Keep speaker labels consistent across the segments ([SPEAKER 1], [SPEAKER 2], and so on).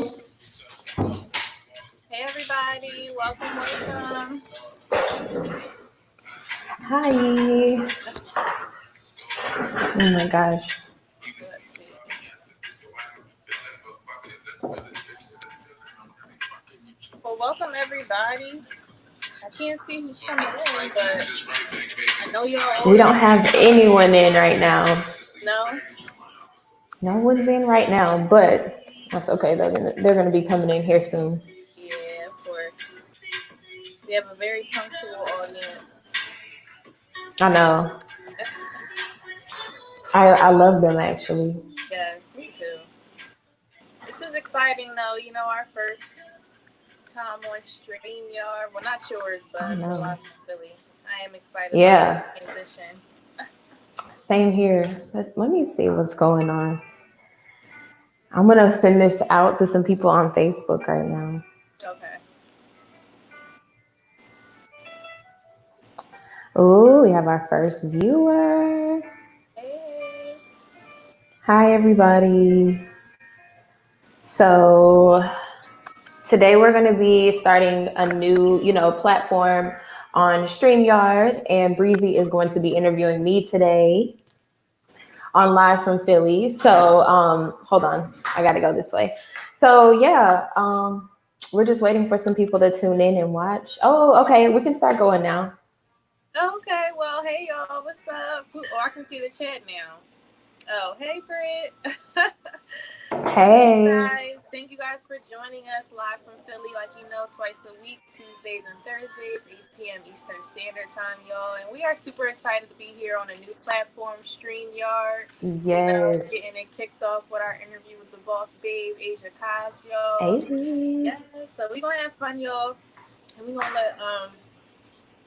[SPEAKER 1] Hey everybody, welcome.
[SPEAKER 2] Hi. Oh my gosh.
[SPEAKER 1] Let's see. Well, welcome everybody. I can't see who's coming in, but I know y'all
[SPEAKER 2] We don't
[SPEAKER 1] always
[SPEAKER 2] have anyone in right now.
[SPEAKER 1] know.
[SPEAKER 2] No one's in right now, but that's okay. They're gonna be coming in here soon.
[SPEAKER 1] Yeah, of course. We have a very punctual audience.
[SPEAKER 2] I know. I love them actually.
[SPEAKER 1] Yes, me too. This is exciting though. Our first time on StreamYard. Well, not yours,
[SPEAKER 2] I
[SPEAKER 1] but
[SPEAKER 2] know.
[SPEAKER 1] Live from Philly. I am excited about
[SPEAKER 2] Yeah.
[SPEAKER 1] the transition.
[SPEAKER 2] Same here. Let me see what's going on. I'm gonna send this out to some people on Facebook right now.
[SPEAKER 1] Okay.
[SPEAKER 2] Oh, we have our first viewer.
[SPEAKER 1] Hey.
[SPEAKER 2] Hi everybody. So today we're going to be starting a new, platform on StreamYard, and Breezy is going to be interviewing me today on Live from Philly. So hold on, I got to go this way. So yeah, we're just waiting for some people to tune in and watch. Oh, okay, we can start going now.
[SPEAKER 1] Okay, well, hey y'all, what's up? Oh, I can see the chat now. Oh, hey Britt. Well, you
[SPEAKER 2] Hey.
[SPEAKER 1] guys, thank you guys for joining us live from Philly, like twice a week, Tuesdays and Thursdays, 8 p.m. Eastern Standard Time, y'all. And we are super excited to be here on a new platform, StreamYard.
[SPEAKER 2] Yes.
[SPEAKER 1] Getting it kicked off with our interview with the boss babe, Asia Cobbs, y'all.
[SPEAKER 2] Hey.
[SPEAKER 1] Yes, so we're gonna have fun, y'all. And we're gonna let oh,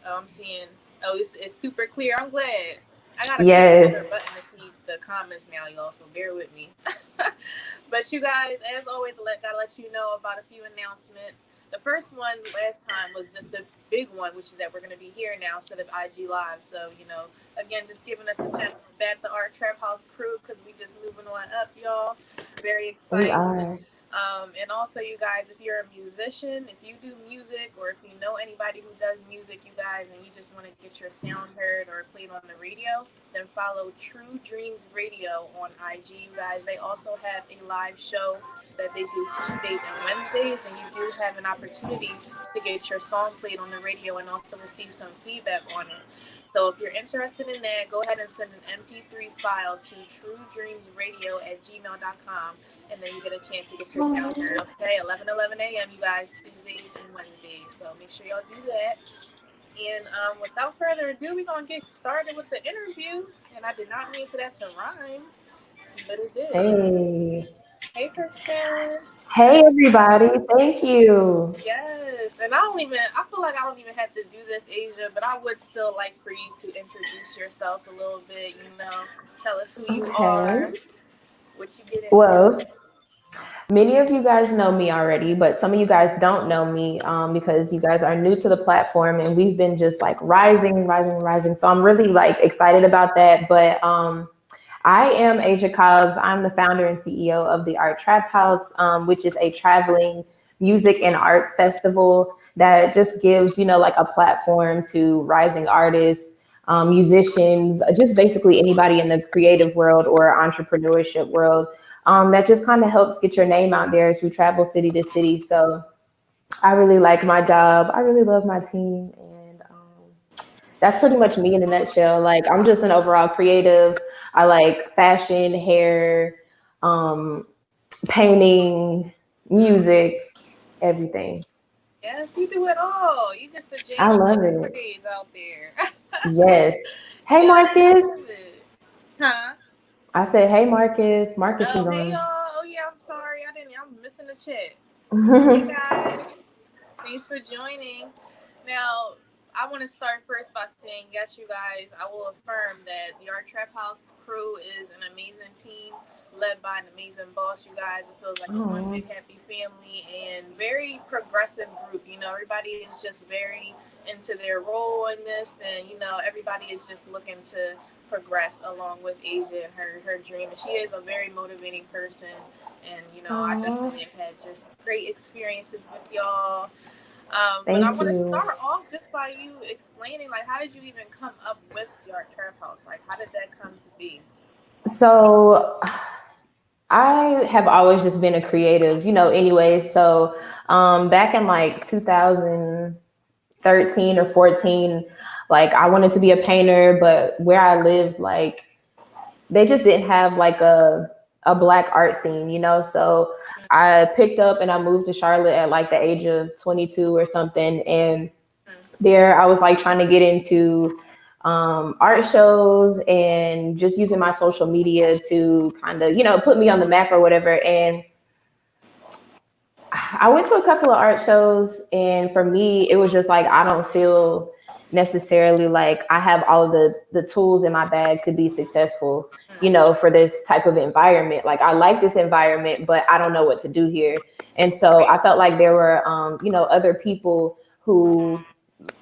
[SPEAKER 1] I'm seeing. Oh, it's super clear. I'm glad. I gotta click another
[SPEAKER 2] Yes.
[SPEAKER 1] button to see the comments now, y'all. So bear with me. But you guys, as always, gotta let you know about a few announcements. The first one last time was just a big one, which is that we're gonna be here now instead of IG Live. So again, just giving us a pat back to our Trap House crew because we just moving on up, y'all. Very
[SPEAKER 2] We
[SPEAKER 1] excited.
[SPEAKER 2] are.
[SPEAKER 1] And also, you guys, if you're a musician, if you do music, or if you know anybody who does music, you guys, and you just want to get your sound heard or played on the radio, then follow True Dreams Radio on IG, you guys. They also have a live show that they do Tuesdays and Wednesdays, and you do have an opportunity to get your song played on the radio and also receive some feedback on it. So if you're interested in that, go ahead and send an MP3 file to truedreamsradio@gmail.com, and then you get a chance to get your sound heard. Okay, 11:11 a.m. You guys, Tuesdays and Wednesdays. So make sure y'all do that. And without further ado, we're gonna get started with the interview. And I did not mean for that to rhyme, but it did.
[SPEAKER 2] Hey.
[SPEAKER 1] Hey, Kristen.
[SPEAKER 2] Hey everybody. Thank you.
[SPEAKER 1] Yes, and I feel like I don't even have to do this, Asia, but I would still like for you to introduce yourself a little bit, tell us who you
[SPEAKER 2] Okay.
[SPEAKER 1] are, what you get into.
[SPEAKER 2] Well, many of you guys know me already, but some of you guys don't know me because you guys are new to the platform and we've been just like rising. So I'm really like excited about that. But I am Asia Cobbs. I'm the founder and CEO of the Art Trap House, which is a traveling music and arts festival that just gives, like a platform to rising artists, musicians, just basically anybody in the creative world or entrepreneurship world. That just kind of helps get your name out there as we travel city to city. So I really like my job. I really love my team. And that's pretty much me in a nutshell. Like, I'm just an overall creative. I like fashion, hair, um, painting, music, everything.
[SPEAKER 1] Yes, you do it all. You just the
[SPEAKER 2] I
[SPEAKER 1] James
[SPEAKER 2] love it.
[SPEAKER 1] Praise out there.
[SPEAKER 2] Yes. Hey,
[SPEAKER 1] Yes, I
[SPEAKER 2] Marcus.
[SPEAKER 1] love it. Huh?
[SPEAKER 2] I said, hey, Marcus. Marcus is
[SPEAKER 1] Oh, hey
[SPEAKER 2] on.
[SPEAKER 1] y'all. Oh yeah, I'm sorry. I'm missing the chat. Hey guys. Thanks for joining. Now, I want to start first by saying, yes, you guys, I will affirm that the Art Trap House crew is an amazing team led by an amazing boss, you guys. It feels like one
[SPEAKER 2] Oh,
[SPEAKER 1] big happy family and very progressive group. Everybody is just very into their role in this, and, everybody is just looking to progress along with Asia and her dream. And she is a very motivating person And I
[SPEAKER 2] Oh,
[SPEAKER 1] definitely have had just great experiences with y'all. But I
[SPEAKER 2] thank
[SPEAKER 1] want to
[SPEAKER 2] you.
[SPEAKER 1] start off just by you explaining, like, how did you even come up with your trap house? Like, how did that come to be?
[SPEAKER 2] So I have always just been a creative, anyway. So back in like 2013 or 14, like I wanted to be a painter, but where I lived, like they just didn't have like a black art scene, So I picked up and I moved to Charlotte at like the age of 22 or something, and there I was like trying to get into art shows and just using my social media to kind of put me on the map or whatever. And I went to a couple of art shows, and for me, it was just like I don't feel necessarily like I have all of the tools in my bag to be successful, for this type of environment. Like I like this environment, but I don't know what to do here. And so
[SPEAKER 1] Right.
[SPEAKER 2] I felt like there were, other people who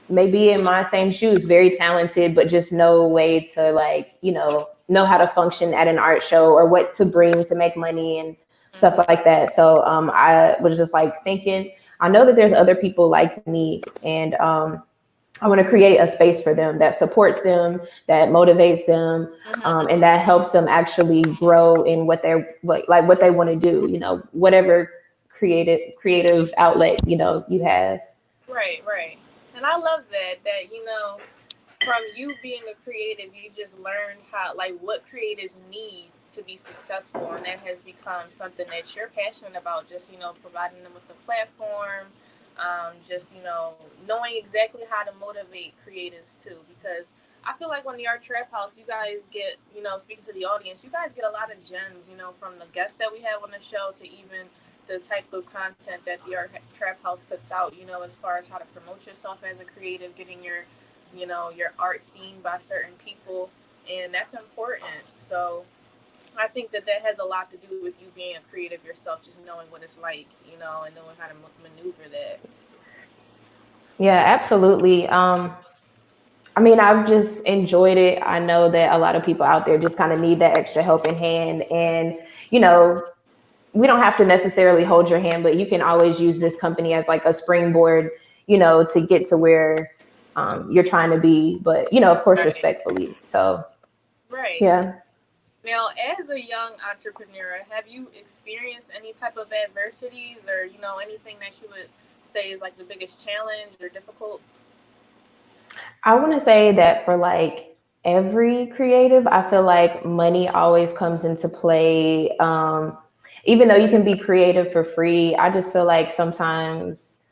[SPEAKER 2] may be in my same shoes, very talented, but just no way to like, know how to function at an art show or what to bring to make money and stuff like that. So I was just like thinking, I know that there's other people like me, and I want to create a space for them that supports them, that motivates them, and that helps them actually grow in what they want to do. Whatever creative outlet you have.
[SPEAKER 1] Right, right. And I love that from you being a creative, you just learned how, like, what creatives need to be successful, and that has become something that you're passionate about. Just providing them with a platform, just knowing exactly how to motivate creatives too. Because I feel like when the Art Trap House, you guys get, speaking to the audience, you guys get a lot of gems, from the guests that we have on the show to even the type of content that the Art Trap House puts out, as far as how to promote yourself as a creative, getting your art seen by certain people, and that's important. So I think that has a lot to do with you being a creative yourself, just knowing what it's like, and knowing how to maneuver that.
[SPEAKER 2] Yeah, absolutely. I mean, I've just enjoyed it. I know that a lot of people out there just kind of need that extra helping hand. And, you know, we don't have to necessarily hold your hand, but you can always use this company as like a springboard, to get to where you're trying to be. But, of course,
[SPEAKER 1] Right.
[SPEAKER 2] respectfully. So,
[SPEAKER 1] Right.
[SPEAKER 2] yeah.
[SPEAKER 1] Now, as a young entrepreneur, have you experienced any type of adversities, or anything that you would say is like the biggest challenge or difficult?
[SPEAKER 2] I want to say that for like every creative, I feel like money always comes into play. Even though you can be creative for free, I just feel like sometimes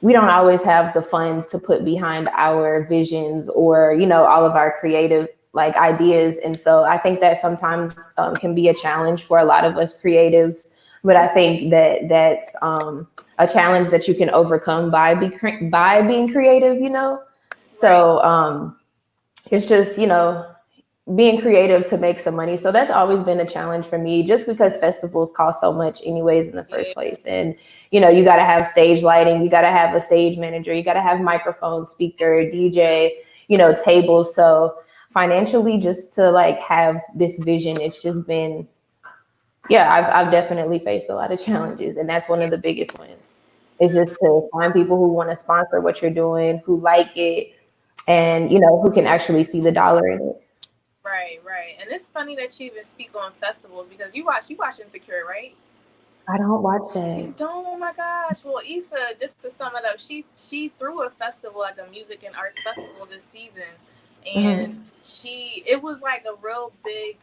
[SPEAKER 2] we don't always have the funds to put behind our visions or, all of our creative like ideas. And so I think that sometimes can be a challenge for a lot of us creatives. But I think that that's a challenge that you can overcome by being creative,
[SPEAKER 1] Right.
[SPEAKER 2] So it's just, being creative to make some money. So that's always been a challenge for me, just because festivals cost so much, anyways, in the first
[SPEAKER 1] Yeah.
[SPEAKER 2] place. And, you got to have stage lighting, you got to have a stage manager, you got to have microphone, speaker, DJ, tables. So financially, just to like have this vision, it's just been, yeah, I've definitely faced a lot of challenges. And that's one of the biggest ones. It's just to find people who want to sponsor what you're doing, who like it, and who can actually see the dollar in it.
[SPEAKER 1] Right, right. And it's funny that you even speak on festivals because you watch Insecure, right?
[SPEAKER 2] I don't watch that.
[SPEAKER 1] You don't? Oh my gosh. Well, Issa, just to sum it up, she threw a festival, like a music and arts festival this season, and
[SPEAKER 2] Mhm.
[SPEAKER 1] it was like a real big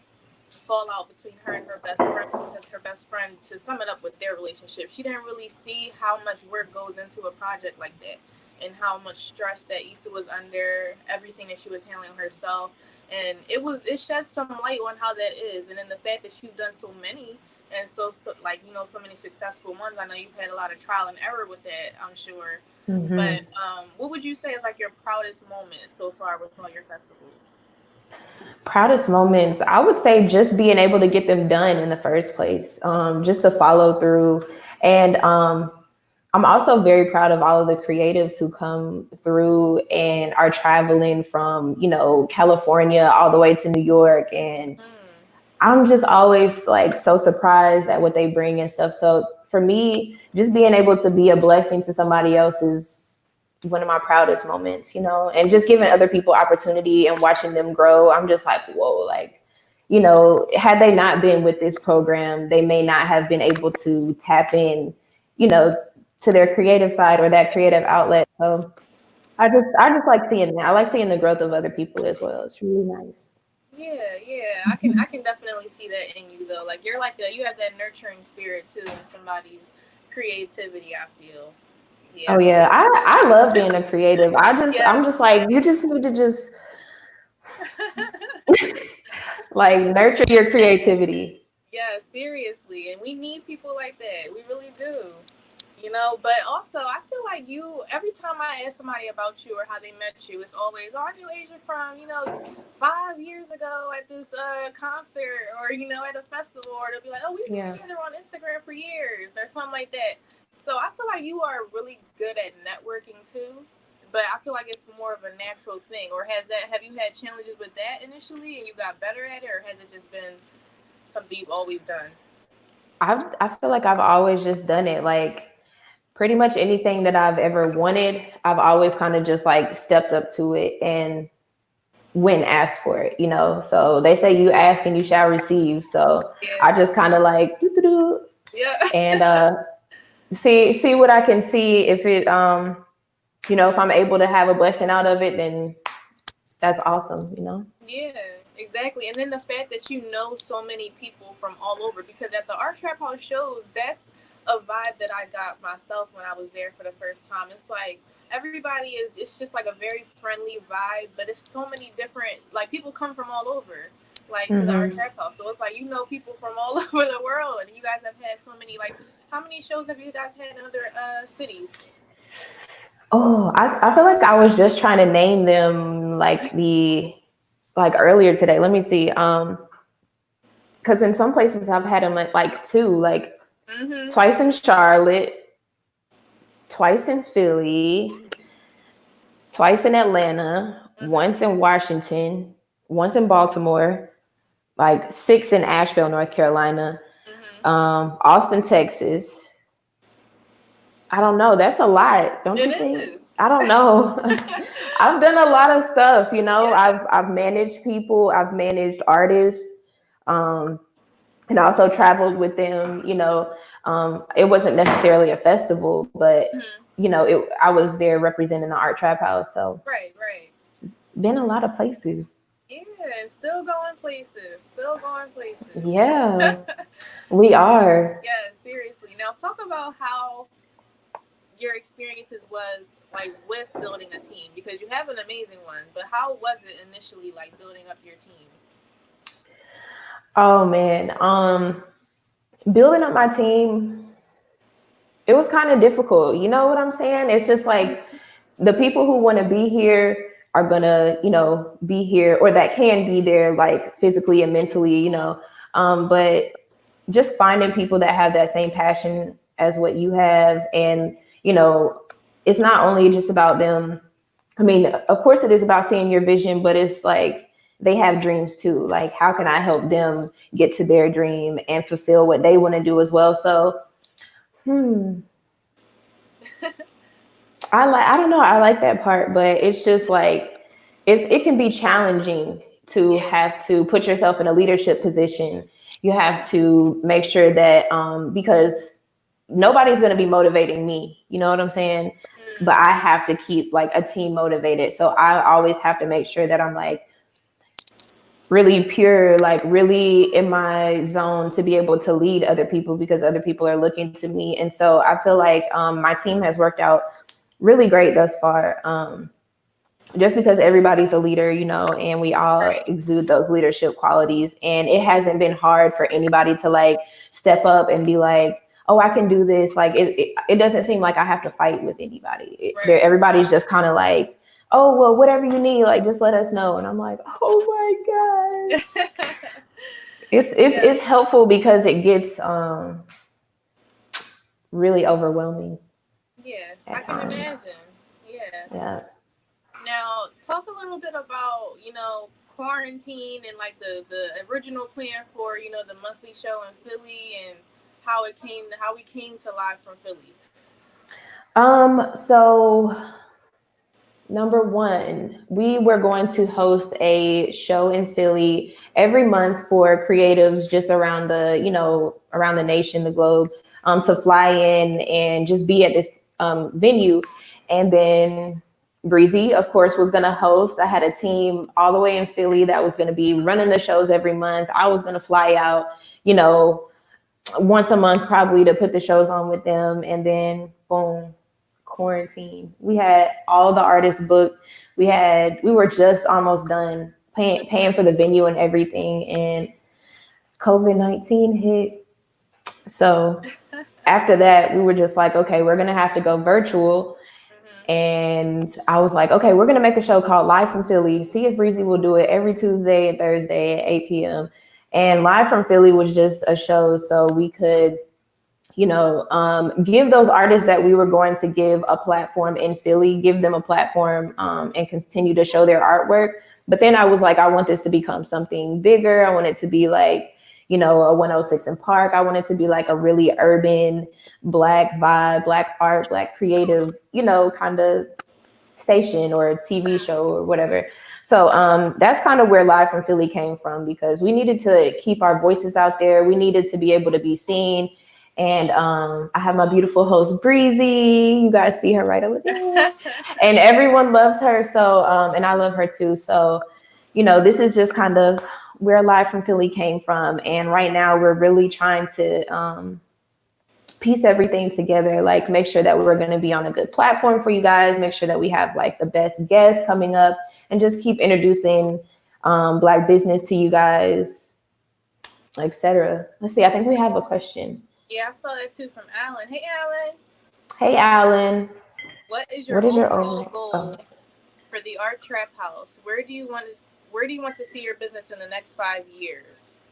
[SPEAKER 1] fallout between her and her best friend, because her best friend, to sum it up with their relationship, she didn't really see how much work goes into a project like that, and how much stress that Issa was under, everything that she was handling herself. And it shed some light on how that is, and then the fact that you've done so many, and so like so many successful ones. I know you've had a lot of trial and error with that, I'm sure. But
[SPEAKER 2] Mhm.
[SPEAKER 1] what would you say is like your proudest moment so far with all your festivals?
[SPEAKER 2] Proudest moments, I would say just being able to get them done in the first place, just to follow through. And I'm also very proud of all of the creatives who come through and are traveling from, California all the way to New York. And
[SPEAKER 1] Mm.
[SPEAKER 2] I'm just always like so surprised at what they bring and stuff. So for me, just being able to be a blessing to somebody else is one of my proudest moments, you know, and just giving other people opportunity and watching them grow. I'm just like, whoa, like, you know, had they not been with this program, they may not have been able to tap in, you know, to their creative side or that creative outlet. So I just like seeing that. I like seeing the growth of other people as well. It's really nice.
[SPEAKER 1] Yeah, yeah. I can definitely see that in you though. Like you're like you have that nurturing spirit too in somebody's creativity, I feel.
[SPEAKER 2] Oh
[SPEAKER 1] Yeah.
[SPEAKER 2] yeah, I love being a creative. I'm
[SPEAKER 1] Yes.
[SPEAKER 2] just like you just need to just like nurture your creativity.
[SPEAKER 1] Yeah, seriously. And we need people like that. We really do. You know, but also I feel like you every time I ask somebody about you or how they met you, it's always, oh, I knew Asia from, 5 years ago at this concert or, at a festival, or they'll be like, oh, we've been
[SPEAKER 2] Yeah.
[SPEAKER 1] together on Instagram for years or something like that. So I feel like you are really good at networking too. But I feel like it's more of a natural thing. Or have you had challenges with that initially and you got better at it, or has it just been something you've always done?
[SPEAKER 2] I feel like I've always just done it. Like pretty much anything that I've ever wanted, I've always kind of just like stepped up to it and when asked for it, you know. So they say you ask and you shall receive. So I
[SPEAKER 1] Yeah.
[SPEAKER 2] just kind of like doo-doo-doo,
[SPEAKER 1] Yeah.
[SPEAKER 2] and see what I can see. If it you know, if I'm able to have a blessing out of it, then that's awesome, you know.
[SPEAKER 1] Yeah, exactly. And then the fact that you know so many people from all over, because at the Art Trap House shows, that's a vibe that I got myself when I was there for the first time. It's like everybody it's just like a very friendly vibe, but it's so many different, like people come from all over, like to the Art
[SPEAKER 2] Hmm.
[SPEAKER 1] Trap House. So it's like, people from all over the world, and you guys have had so many, like, how many shows have you guys had in other cities?
[SPEAKER 2] Oh, I feel like I was just trying to name them like earlier today. Let me see. Because in some places I've had them at like two, like
[SPEAKER 1] Mm-hmm.
[SPEAKER 2] twice in Charlotte, twice in Philly, twice in Atlanta,
[SPEAKER 1] Mm-hmm.
[SPEAKER 2] once in Washington, once in Baltimore, like six in Asheville, North Carolina,
[SPEAKER 1] Mm-hmm.
[SPEAKER 2] Austin, Texas. I don't know. That's a lot, don't you
[SPEAKER 1] It
[SPEAKER 2] think?
[SPEAKER 1] is.
[SPEAKER 2] I don't know. I've done a lot of stuff, you know.
[SPEAKER 1] Yes.
[SPEAKER 2] I've managed people, I've managed artists, um, and also traveled with them, you know. It wasn't necessarily a festival, but
[SPEAKER 1] Mhm.
[SPEAKER 2] you know, I was there representing the Art Trap House. So
[SPEAKER 1] Right, right.
[SPEAKER 2] been a lot of places.
[SPEAKER 1] Yeah, and still going places. Still going places.
[SPEAKER 2] Yeah, we are.
[SPEAKER 1] Yeah, seriously. Now talk about how your experiences was like with building a team, because you have an amazing one, but how was it initially like building up your team?
[SPEAKER 2] Oh man. Building up my team, it was kind of difficult. You know what I'm saying? It's just like the people who want to be here are gonna, you know, be here or that can be there like physically and mentally, you know. But just finding people that have that same passion as what you have, and you know, it's not only just about them. I mean, of course it is about seeing your vision, but it's like they have dreams too. Like how can I help them get to their dream and fulfill what they want to do as well? So hmm, I don't know, I like that part, but it's just like it can be challenging to
[SPEAKER 1] Yeah.
[SPEAKER 2] have to put yourself in a leadership position. You have to make sure that because nobody's going to be motivating me, you know what I'm saying? But
[SPEAKER 1] Mm,
[SPEAKER 2] I have to keep like a team motivated. So I always have to make sure that I'm like really pure, like really in my zone to be able to lead other people because other people are looking to me. And so I feel like my team has worked out really great thus far. Just because everybody's a leader, you know, and we all
[SPEAKER 1] right.
[SPEAKER 2] exude those leadership qualities. And it hasn't been hard for anybody to like step up and be like, oh, I can do this. Like it doesn't seem like I have to fight with anybody.
[SPEAKER 1] Right.
[SPEAKER 2] Everybody's just kind of like, oh, well, whatever you need, like just let us know. And I'm like, oh my gosh. It's
[SPEAKER 1] Yeah.
[SPEAKER 2] helpful because it gets really overwhelming
[SPEAKER 1] Yeah. I
[SPEAKER 2] at
[SPEAKER 1] can
[SPEAKER 2] times.
[SPEAKER 1] imagine. Yeah.
[SPEAKER 2] Yeah.
[SPEAKER 1] Now, talk a little bit about, quarantine and like the original plan for, you know, the monthly show in Philly and how we came to live from Philly.
[SPEAKER 2] So number one, we were going to host a show in Philly every month for creatives just around around the nation, the globe, to fly in and just be at this venue. And then Breezy, of course, was going to host. I had a team all the way in Philly that was going to be running the shows every month. I was going to fly out, you know, once a month probably to put the shows on with them. And then boom, quarantine. We had all the artists booked. We were just almost done paying for the venue and everything, and COVID-19 hit. So after that, we were just like, okay, we're gonna have to go virtual. And I was like, okay, we're gonna make a show called Live from Philly. See if Breezy will do it every Tuesday and Thursday at 8 p.m. And Live from Philly was just a show so we could give those artists that we were going to give a platform in Philly, give them a platform and continue to show their artwork. But then I was like, I want this to become something bigger. I want it to be like, a 106 in Park. I want it to be like a really urban, Black vibe, Black art, Black creative, kind of station or TV show or whatever. So that's kind of where Live from Philly came from, because we needed to keep our voices out there. We needed to be able to be seen. And I have my beautiful host, Breezy. You guys see her right over there. And everyone loves her. So, and I love her too. So, this is just kind of where Live from Philly came from. And right now we're really trying to piece everything together, like make sure that we're going to be on a good platform for you guys, make sure that we have like the best guests coming up, and just keep introducing Black business to you guys, etc. Let's see, I think we have a question.
[SPEAKER 1] Yeah, I saw that too from Alan. Hey, Alan.
[SPEAKER 2] Hey, Alan.
[SPEAKER 1] What is your overall goal for the Art Trap House? Where do you want to see your business in the next 5 years?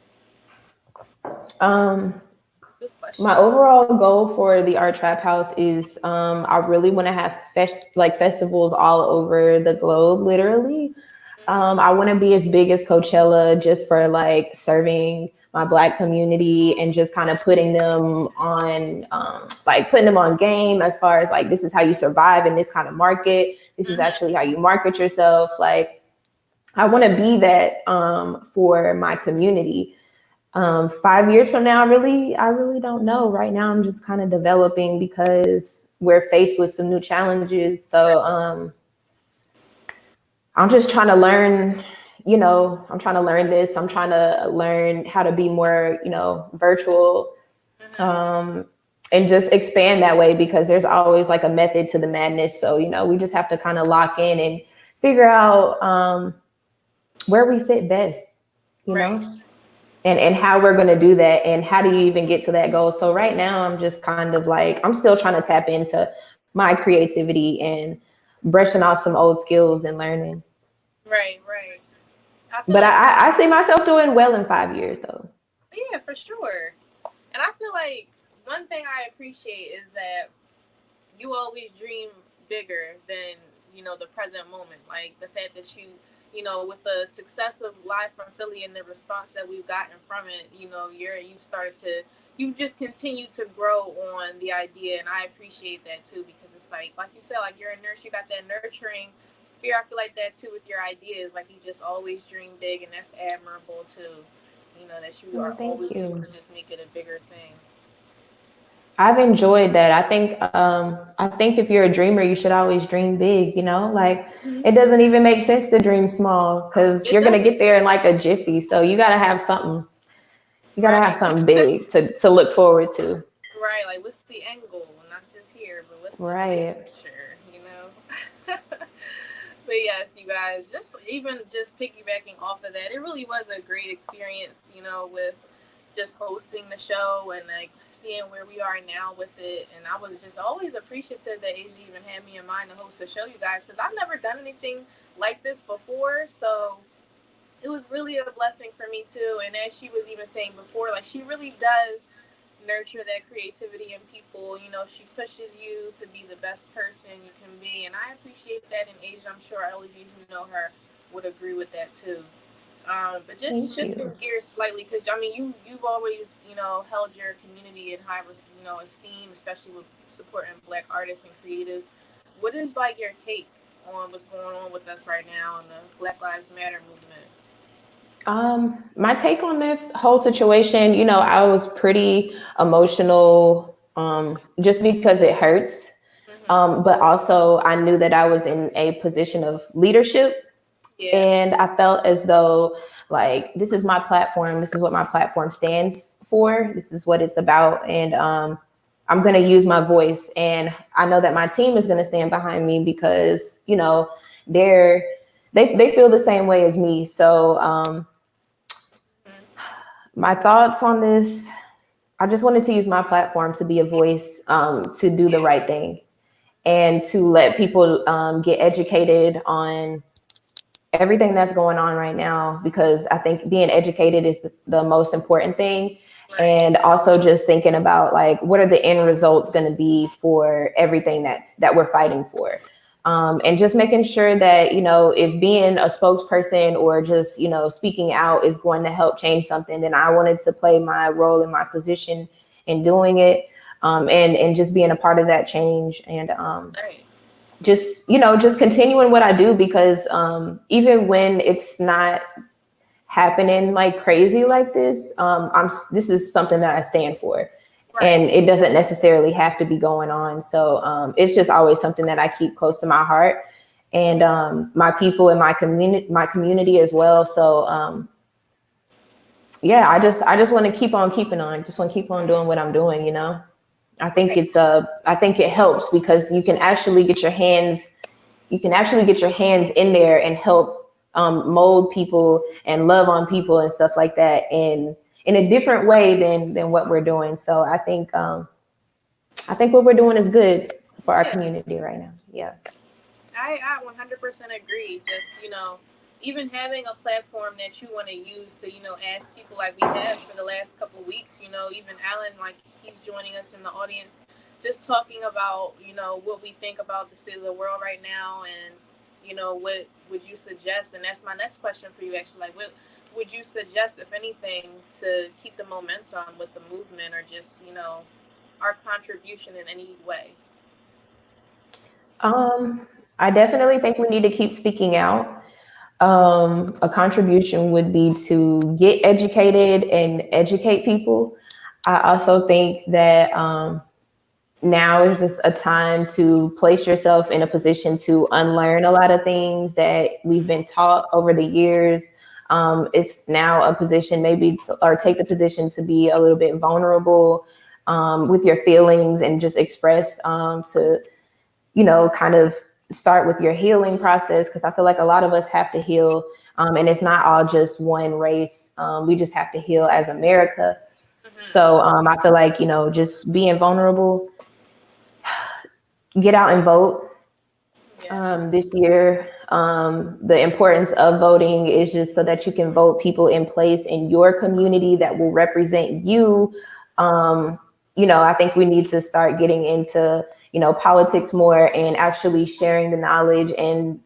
[SPEAKER 2] Good question. My overall goal for the Art Trap House is I really want to have festivals all over the globe, literally. I want to be as big as Coachella, just for like serving my Black community and just kind of putting them on game, as far as like, this is how you survive in this kind of market. This is actually how you market yourself. Like, I want to be that for my community. 5 years from now, I really don't know. Right now, I'm just kind of developing because we're faced with some new challenges. So I'm just trying to learn, I'm trying to learn this. I'm trying to learn how to be more, virtual, and just expand that way, because there's always like a method to the madness. So, we just have to kind of lock in and figure out where we fit best,
[SPEAKER 1] right.
[SPEAKER 2] And how we're going to do that, and how do you even get to that goal. So right now I'm just kind of like, I'm still trying to tap into my creativity and brushing off some old skills and learning.
[SPEAKER 1] Right.
[SPEAKER 2] But I see myself doing well in 5 years though.
[SPEAKER 1] Yeah, for sure. And I feel like one thing I appreciate is that you always dream bigger than, the present moment. Like the fact that you, with the success of Live from Philly and the response that we've gotten from it, you've just continued to grow on the idea. And I appreciate that too, because it's like you said, like you're a nurse, you got that nurturing spirit. I feel like that too with your ideas. Like you just always dream big, and that's admirable too. That you are always able to just make it a bigger thing.
[SPEAKER 2] I've enjoyed that. I think if you're a dreamer, you should always dream big, like it doesn't even make sense to dream small, because you're going to get there in like a jiffy. So you got to have something. You got to have something big to look forward to.
[SPEAKER 1] Right. Like what's the end goal? Not just here, but what's the big picture, But yes, you guys, just piggybacking off of that, it really was a great experience, with just hosting the show and like seeing where we are now with it. And I was just always appreciative that Asia even had me in mind to host a show, you guys, because I've never done anything like this before. So it was really a blessing for me too. And as she was even saying before, like she really does nurture that creativity in people. She pushes you to be the best person you can be. And I appreciate that in Asia. I'm sure all of you who know her would agree with that too. But just
[SPEAKER 2] Thank
[SPEAKER 1] shifting
[SPEAKER 2] you.
[SPEAKER 1] gears slightly, because I mean, you've always held your community in high esteem, especially with supporting Black artists and creatives. What is like your take on what's going on with us right now in the Black Lives Matter movement?
[SPEAKER 2] My take on this whole situation, I was pretty emotional, just because it hurts.
[SPEAKER 1] Hmm.
[SPEAKER 2] But also I knew that I was in a position of leadership,
[SPEAKER 1] Yeah.
[SPEAKER 2] and I felt as though, like, this is my platform. This is what my platform stands for. This is what it's about. And I'm going to use my voice. And I know that my team is going to stand behind me because, they're, they feel the same way as me. So
[SPEAKER 1] Hmm.
[SPEAKER 2] my thoughts on this, I just wanted to use my platform to be a voice, to do the right thing and to let people get educated on everything that's going on right now, because I think being educated is the most important thing.
[SPEAKER 1] Right.
[SPEAKER 2] And also just thinking about, like, what are the end results going to be for everything that we're fighting for. And just making sure that, if being a spokesperson or just, speaking out is going to help change something, then I wanted to play my role in my position in doing it, and just being a part of that change. And
[SPEAKER 1] Right.
[SPEAKER 2] just continuing what I do, because even when it's not happening like crazy like this, this is something that I stand for,
[SPEAKER 1] Right.
[SPEAKER 2] and it doesn't necessarily have to be going on. So it's just always something that I keep close to my heart, and my people and my community as well. So yeah, I just want to keep on keeping on. Just want to keep on doing what I'm doing.
[SPEAKER 1] Right.
[SPEAKER 2] I think it helps because you can actually get your hands in there and help mold people and love on people and stuff like that in a different way than what we're doing. So I think what we're doing is good for our
[SPEAKER 1] Yeah.
[SPEAKER 2] community right now. Yeah.
[SPEAKER 1] I 100% agree. Just, even having a platform that you want to use to, ask people like we have for the last couple weeks, even Alan, like he's joining us in the audience, just talking about, what we think about the state of the world right now and, what would you suggest? And that's my next question for you, actually. Like, what would you suggest, if anything, to keep the momentum with the movement or just, our contribution in any way?
[SPEAKER 2] Um, I definitely think we need to keep speaking out. A contribution would be to get educated and educate people. I also think that now is just a time to place yourself in a position to unlearn a lot of things that we've been taught over the years. It's now a position maybe or take the position to be a little bit vulnerable with your feelings and just express, to, kind of start with your healing process. Because I feel like a lot of us have to heal, and it's not all just one race. We just have to heal as America.
[SPEAKER 1] Hmm.
[SPEAKER 2] So I feel like, just being vulnerable, get out and vote
[SPEAKER 1] Yeah.
[SPEAKER 2] this year. The importance of voting is just so that you can vote people in place in your community that will represent you. Um, I think we need to start getting into, politics more and actually sharing the knowledge and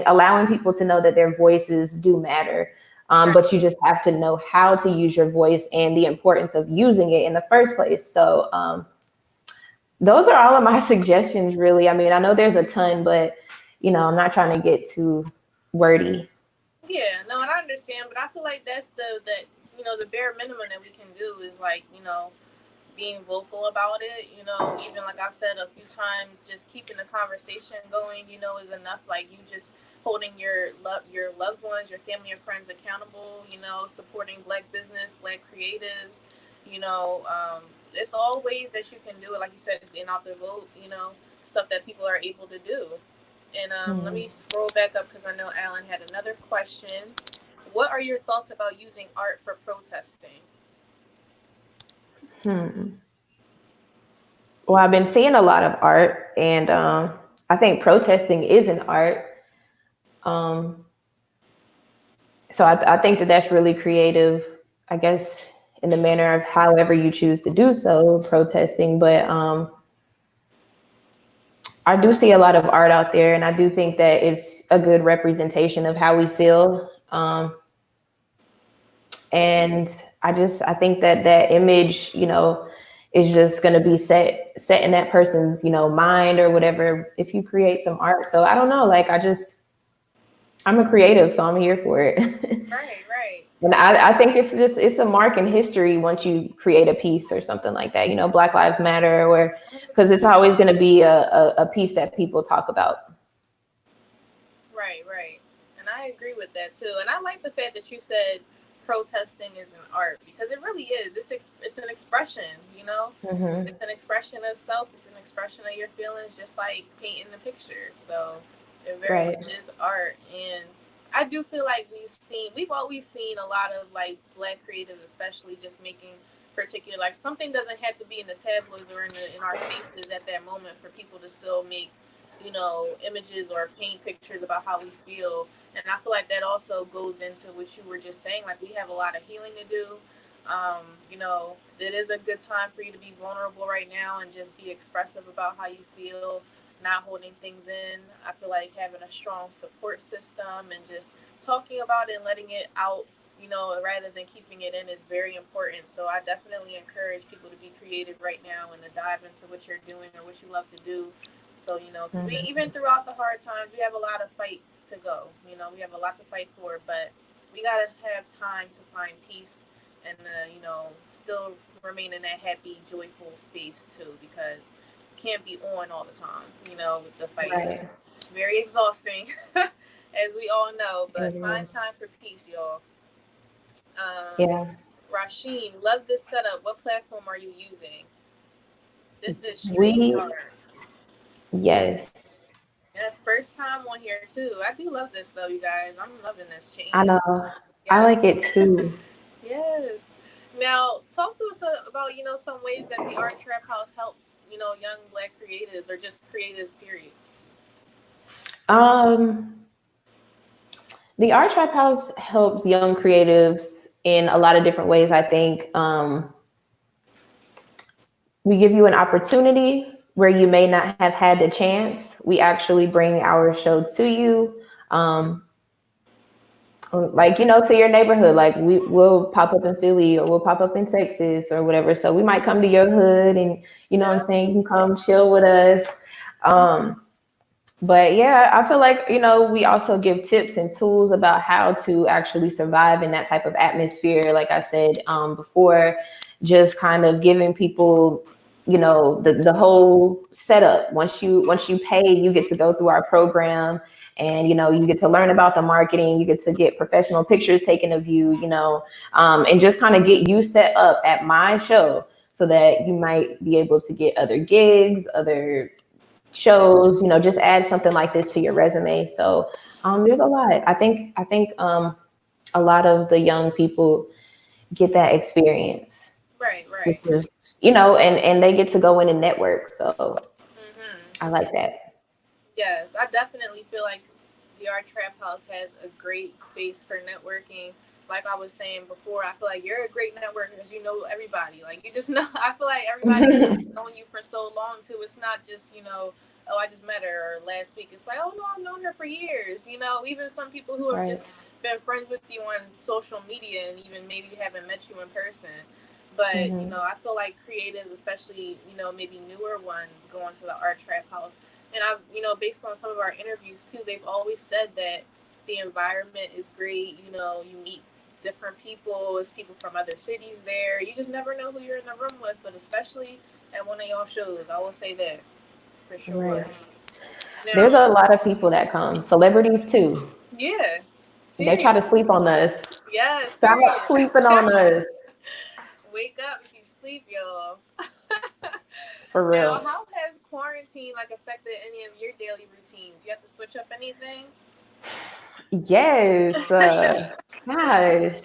[SPEAKER 2] allowing people to know that their voices do matter.
[SPEAKER 1] Right.
[SPEAKER 2] But you just have to know how to use your voice and the importance of using it in the first place. So those are all of my suggestions, really. I mean, I know there's a ton, but I'm not trying to get too wordy.
[SPEAKER 1] Yeah, no, and I understand, but I feel like that's the bare minimum that we can do is like being vocal about it. Even like I've said a few times, just keeping the conversation going. Is enough. Like you just holding your loved ones, your family and friends accountable. Supporting Black business, Black creatives. It's all ways that you can do it. Like you said, getting out the vote. Stuff that people are able to do. And let
[SPEAKER 2] Hmm.
[SPEAKER 1] me scroll back up because I know Alan had another question. What are your thoughts about using art for protesting?
[SPEAKER 2] Hmm. Well, I've been seeing a lot of art, and I think protesting is an art. Um, so I think that that's really creative, I guess, in the manner of however you choose to do so, protesting. But I do see a lot of art out there, and I do think that it's a good representation of how we feel. And I think that that image, is just going to be set in that person's, mind or whatever, if you create some art. So I don't know, like, I'm a creative, so I'm here for it.
[SPEAKER 1] Right, right.
[SPEAKER 2] And I think it's a mark in history once you create a piece or something like that, Black Lives Matter, or because it's always going to be a piece that people talk about.
[SPEAKER 1] Right, right. And I agree with that too. And I like the fact that you said protesting is an art because it really is. It's an expression, you know?
[SPEAKER 2] Hmm.
[SPEAKER 1] It's an expression of self, it's an expression of your feelings, just like painting the picture. So it very
[SPEAKER 2] Right.
[SPEAKER 1] much is art. And I do feel like we've always seen a lot of like black creatives, especially just making particular, like something doesn't have to be in the tabloids or in our faces at that moment for people to still make, images or paint pictures about how we feel. And I feel like that also goes into what you were just saying. Like we have a lot of healing to do. It is a good time for you to be vulnerable right now and just be expressive about how you feel, not holding things in. I feel like having a strong support system and just talking about it and letting it out, rather than keeping it in is very important. So I definitely encourage people to be creative right now and to dive into what you're doing or what you love to do. So, because we,
[SPEAKER 2] Hmm.
[SPEAKER 1] even throughout the hard times, we have a lot of fight to go. We have a lot to fight for, but we got to have time to find peace and, still remain in that happy, joyful space too, because you can't be on all the time, with the fight.
[SPEAKER 2] Right.
[SPEAKER 1] It's very exhausting, as we all know, but find
[SPEAKER 2] Mhm.
[SPEAKER 1] time for peace, y'all. Um,
[SPEAKER 2] Yeah.
[SPEAKER 1] Rasheen, love this setup. What platform are you using? This is
[SPEAKER 2] We,
[SPEAKER 1] StreamYard.
[SPEAKER 2] yes,
[SPEAKER 1] Yes, first time on here too. I do love this though, you guys. I'm loving this
[SPEAKER 2] I
[SPEAKER 1] change.
[SPEAKER 2] know. I
[SPEAKER 1] Yeah.
[SPEAKER 2] like it too.
[SPEAKER 1] Yes. Now, talk to us about some ways that the Art Trap House helps young Black creatives or just creatives. Period.
[SPEAKER 2] Um, the Art Trap House helps young creatives in a lot of different ways. I think we give you an opportunity where you may not have had the chance. We actually bring our show to you. Um, like, to your neighborhood. Like, will pop up in Philly, or we'll pop up in Texas or whatever, so we might come to your hood, and what I'm
[SPEAKER 1] Yeah.
[SPEAKER 2] saying, you can come chill with us. But yeah, I feel like, we also give tips and tools about how to actually survive in that type of atmosphere. Like I said, before, just kind of giving people, the whole setup. Once you pay, you get to go through our program, and, you get to learn about the marketing, you get to get professional pictures taken of you, and just kind of get you set up at my show so that you might be able to get other gigs, other shows, just add something like this to your resume. So there's a lot. I think a lot of the young people get that experience,
[SPEAKER 1] Right.
[SPEAKER 2] which
[SPEAKER 1] Right.
[SPEAKER 2] is, and they get to go in and network. So
[SPEAKER 1] Mm-hmm.
[SPEAKER 2] I like that.
[SPEAKER 1] Yes, I definitely feel like the Art Trap House has a great space for networking. Like I was saying before, I feel like you're a great networker because you know everybody. Like you just know. I feel like everybody has known you for so long too. It's not just oh, I just met her or last week. It's like, oh no, I've known her for years. Even some people who have
[SPEAKER 2] Right.
[SPEAKER 1] just been friends with you on social media and even maybe haven't met you in person. But
[SPEAKER 2] Hmm.
[SPEAKER 1] I feel like creatives, especially maybe newer ones, going to the Art Trap House, and I've based on some of our interviews too, they've always said that the environment is great. You meet different people. It's people from other cities there. You just never know who you're in the room with, but especially at one of y'all shows, I will say that for sure.
[SPEAKER 2] Right.
[SPEAKER 1] Now,
[SPEAKER 2] There's a lot of people that come, celebrities too.
[SPEAKER 1] yeah,
[SPEAKER 2] They try to
[SPEAKER 1] serious,
[SPEAKER 2] sleep on us.
[SPEAKER 1] yes,
[SPEAKER 2] Stop
[SPEAKER 1] period.
[SPEAKER 2] sleeping on us.
[SPEAKER 1] Wake up if you sleep, y'all.
[SPEAKER 2] For
[SPEAKER 1] Now,
[SPEAKER 2] real.
[SPEAKER 1] how has quarantine affected any of your daily routines? You have to switch up anything?
[SPEAKER 2] Yes. Gosh.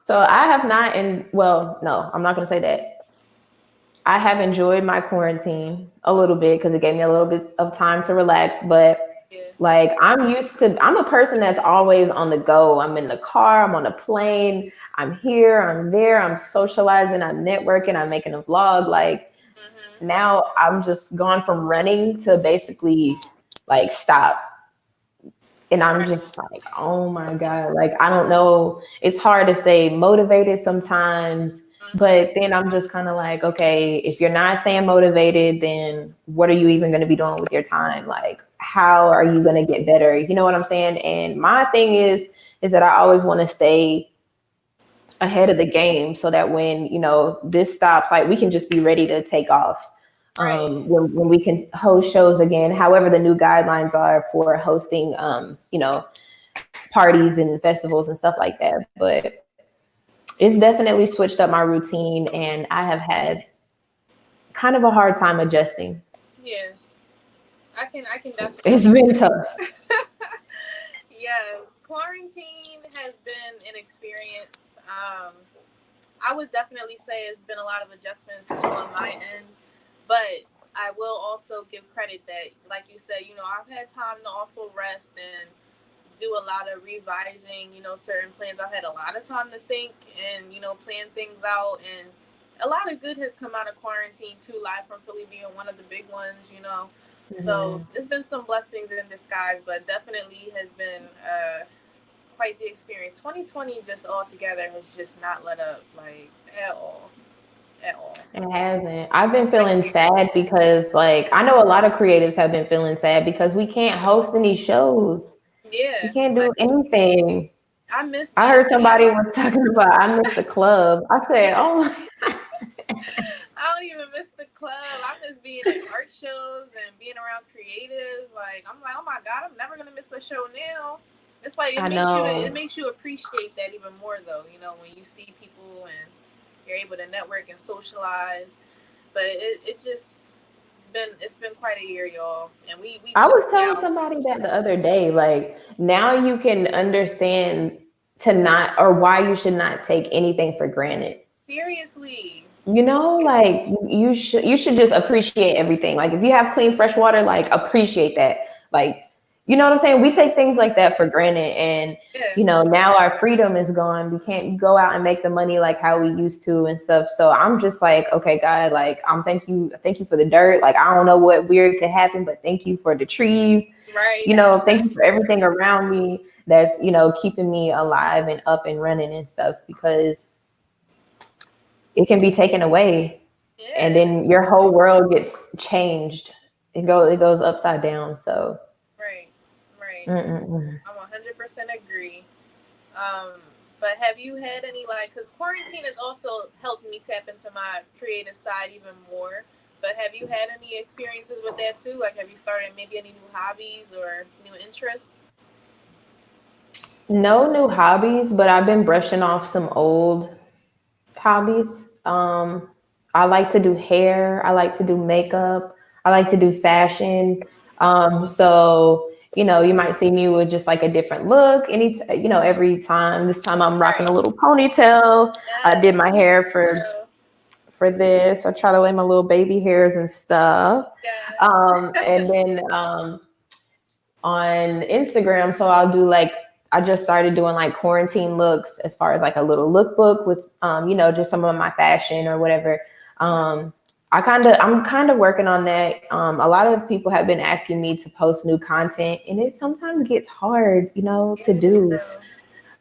[SPEAKER 2] So I have not, well, no, I'm not going to say that. I have enjoyed my quarantine a little bit because it gave me a little bit of time to relax. But
[SPEAKER 1] Yeah.
[SPEAKER 2] like, I'm a person that's always on the go. I'm in the car, I'm on a plane, I'm here, I'm there, I'm socializing, I'm networking, I'm making a vlog. Like,
[SPEAKER 1] Mhm.
[SPEAKER 2] now I'm just gone from running to basically like stop. And I'm
[SPEAKER 1] Right.
[SPEAKER 2] just like, oh my God, like, I don't know. It's hard to stay motivated sometimes,
[SPEAKER 1] Mm-hmm.
[SPEAKER 2] but then I'm just kind of like, okay, if you're not staying motivated, then what are you even going to be doing with your time? Like, how are you going to get better? You know what I'm saying? And my thing is that I always want to stay ahead of the game so that when, this stops, like, we can just be ready to take off.
[SPEAKER 1] Right.
[SPEAKER 2] When we can host shows again, however the new guidelines are for hosting, parties and festivals and stuff like that. But it's definitely switched up my routine, and I have had kind of a hard time adjusting.
[SPEAKER 1] Yeah. I can
[SPEAKER 2] It's
[SPEAKER 1] definitely.
[SPEAKER 2] been tough.
[SPEAKER 1] Yes, quarantine has been an experience. I would definitely say it's been a lot of adjustments too on my end, but I will also give credit that, like you said, I've had time to also rest and do a lot of revising, certain plans. I've had a lot of time to think and, plan things out. And a lot of good has come out of quarantine too, Live from Philly being one of the big ones. So
[SPEAKER 2] Mhm.
[SPEAKER 1] it's been some blessings in disguise, but definitely has been quite the experience. 2020 just altogether has just not let up, like, at all. At all.
[SPEAKER 2] It hasn't. I've been feeling sad because, like, I know a lot of creatives have been feeling sad because we can't host any shows. We
[SPEAKER 1] Yeah.
[SPEAKER 2] can't
[SPEAKER 1] So
[SPEAKER 2] do anything.
[SPEAKER 1] I miss
[SPEAKER 2] I
[SPEAKER 1] being
[SPEAKER 2] heard somebody was talking about I missed the club. I said,
[SPEAKER 1] yeah.
[SPEAKER 2] oh,
[SPEAKER 1] I don't even miss the club. I miss being at art shows and being around creatives. Like, I'm like, oh my god, I'm never gonna miss a show now. It's like
[SPEAKER 2] I
[SPEAKER 1] it
[SPEAKER 2] know.
[SPEAKER 1] makes you appreciate that even more though. When you see people and you're able to network and socialize. But it just it's been quite a year, y'all, and we
[SPEAKER 2] I
[SPEAKER 1] just
[SPEAKER 2] was telling
[SPEAKER 1] now.
[SPEAKER 2] somebody that the other day, like, now you can understand to not, or why you should not take anything for granted.
[SPEAKER 1] Seriously.
[SPEAKER 2] Like, you should just appreciate everything. Like, if you have clean fresh water, like, appreciate that. Like, you know what I'm saying? We take things like that for granted, and
[SPEAKER 1] Yeah.
[SPEAKER 2] now our freedom is gone. We can't go out and make the money like how we used to and stuff. So I'm just like, okay, God, like, thank you for the dirt. Like, I don't know what weird could happen, but thank you for the trees.
[SPEAKER 1] Right.
[SPEAKER 2] Thank you for everything around me that's, keeping me alive and up and running and stuff, because it can be taken away, and
[SPEAKER 1] Yeah.
[SPEAKER 2] then your whole world gets changed. It goes upside down. So
[SPEAKER 1] Right. Right.
[SPEAKER 2] mm-mm-mm.
[SPEAKER 1] I 100% agree. Um, but have you had any, like, because quarantine has also helped me tap into my creative side even more. But have you had any experiences with that too? Like, have you started maybe any new hobbies or new interests?
[SPEAKER 2] No new hobbies, but I've been brushing off some old hobbies. I like to do hair. I like to do makeup. I like to do fashion. So you might see me with just like a different look. Every time. This time I'm rocking
[SPEAKER 1] Right.
[SPEAKER 2] a little ponytail. I did
[SPEAKER 1] Yes.
[SPEAKER 2] my hair for this. I try to lay my little baby hairs and stuff.
[SPEAKER 1] Yes.
[SPEAKER 2] And then on Instagram, so I'll do like, I just started doing like quarantine looks, as far as like a little lookbook with just some of my fashion or whatever. Um I'm kind of working on that. A lot of people have been asking me to post new content, and it sometimes gets hard, to do.
[SPEAKER 1] Yeah.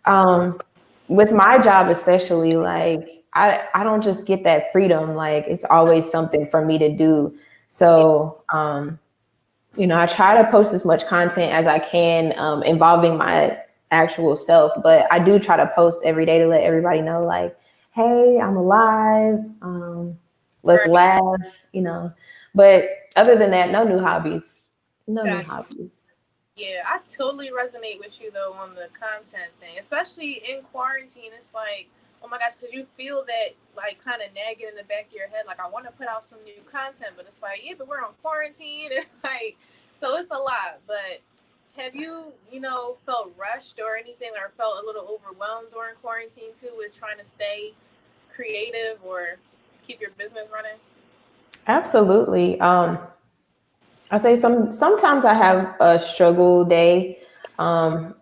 [SPEAKER 2] Um with my job especially, like, I don't just get that freedom. Like, it's always something for me to do.
[SPEAKER 1] Yeah.
[SPEAKER 2] So I try to post as much content as I can, involving my actual self, but I do try to post every day to let everybody know, like, hey, I'm alive. Let's
[SPEAKER 1] Right.
[SPEAKER 2] laugh, But other than that, no new hobbies. No new
[SPEAKER 1] Got you.
[SPEAKER 2] hobbies.
[SPEAKER 1] Yeah, I totally resonate with you though on the content thing, especially in quarantine. It's like, oh my gosh, because you feel that like kind of nagging in the back of your head, like I want to put out some new content, but it's like, yeah, but we're on quarantine, and like, so it's a lot. But have you, felt rushed or anything, or felt a little overwhelmed during quarantine too with trying to stay creative or keep your business running?
[SPEAKER 2] Absolutely. I say sometimes I have a struggle day. Um,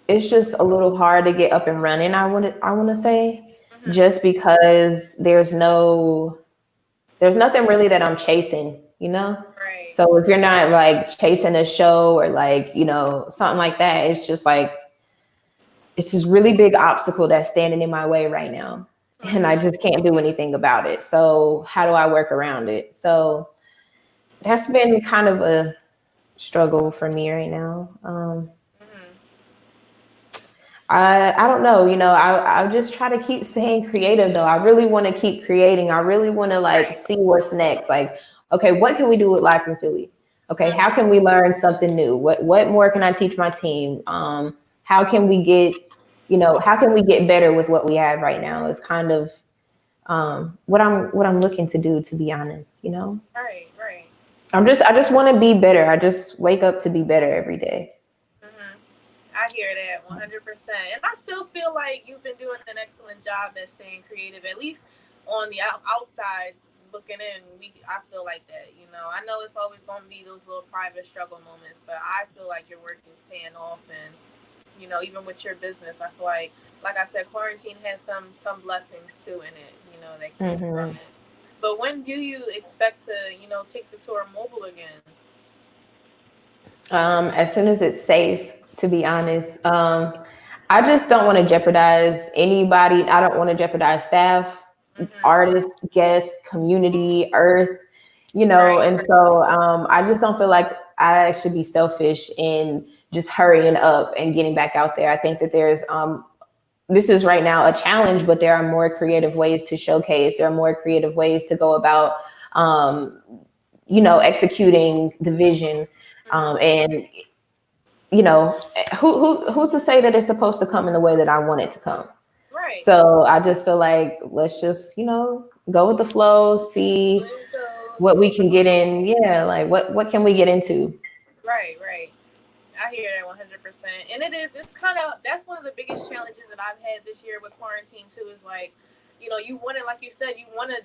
[SPEAKER 2] it's just a little hard to get up and running. I want to say,
[SPEAKER 1] Mm-hmm.
[SPEAKER 2] just because there's nothing really that I'm chasing. you know?
[SPEAKER 1] Right.
[SPEAKER 2] So if you're not like chasing a show or like, you know, something like that, it's just like, it's this really big obstacle that's standing in my way right now. And I
[SPEAKER 1] Mm-hmm.
[SPEAKER 2] just can't do anything about it. So how do I work around it? So that's been kind of a struggle for me right now.
[SPEAKER 1] Mm-hmm.
[SPEAKER 2] I don't know, you know, I just try to keep staying creative though. I really want to keep creating. I really want to like
[SPEAKER 1] Right.
[SPEAKER 2] see what's next. Like, okay, what can we do with Life in Philly? Okay, how
[SPEAKER 1] Mm-hmm.
[SPEAKER 2] can we learn something new? What more can I teach my team? How can we get, you know, how can we get better with what we have right now is kind of what I'm looking to do, to be honest, you know.
[SPEAKER 1] Right. Right.
[SPEAKER 2] I just want to be better. I just wake up to be better every day.
[SPEAKER 1] Mm-hmm. I hear that 100%. And I still feel like you've been doing an excellent job at staying creative, at least on the outside looking in. I feel like that. You know, I know it's always going to be those little private struggle moments, but I feel like your work is paying off. And, you know, even with your business, I feel like I said, quarantine has some blessings too in it, you know, that came from
[SPEAKER 2] Hmm.
[SPEAKER 1] it. But when do you expect to, you know, take the tour mobile again?
[SPEAKER 2] As soon as it's safe, to be honest. I just don't want to jeopardize anybody. I don't want to jeopardize staff,
[SPEAKER 1] Mm-hmm.
[SPEAKER 2] artists, guests, community, earth, you know.
[SPEAKER 1] Right.
[SPEAKER 2] And so I just don't feel like I should be selfish in just hurrying up and getting back out there. I think that there's this is right now a challenge, but there are more creative ways to showcase. There are more creative ways to go about, um, you know, executing the vision.
[SPEAKER 1] Mm-hmm.
[SPEAKER 2] And you know, who's to say that it's supposed to come in the way that I want it to come?
[SPEAKER 1] Right.
[SPEAKER 2] So I just feel like let's just, you know, go with the flow, see
[SPEAKER 1] Let it go.
[SPEAKER 2] what
[SPEAKER 1] Go
[SPEAKER 2] we
[SPEAKER 1] with the
[SPEAKER 2] can get
[SPEAKER 1] flow.
[SPEAKER 2] in. Yeah, like what can we get into?
[SPEAKER 1] Right, right. I hear that 100%. And it's kind of, that's one of the biggest challenges that I've had this year with quarantine too, is like, you know, you want to, like you said, you want to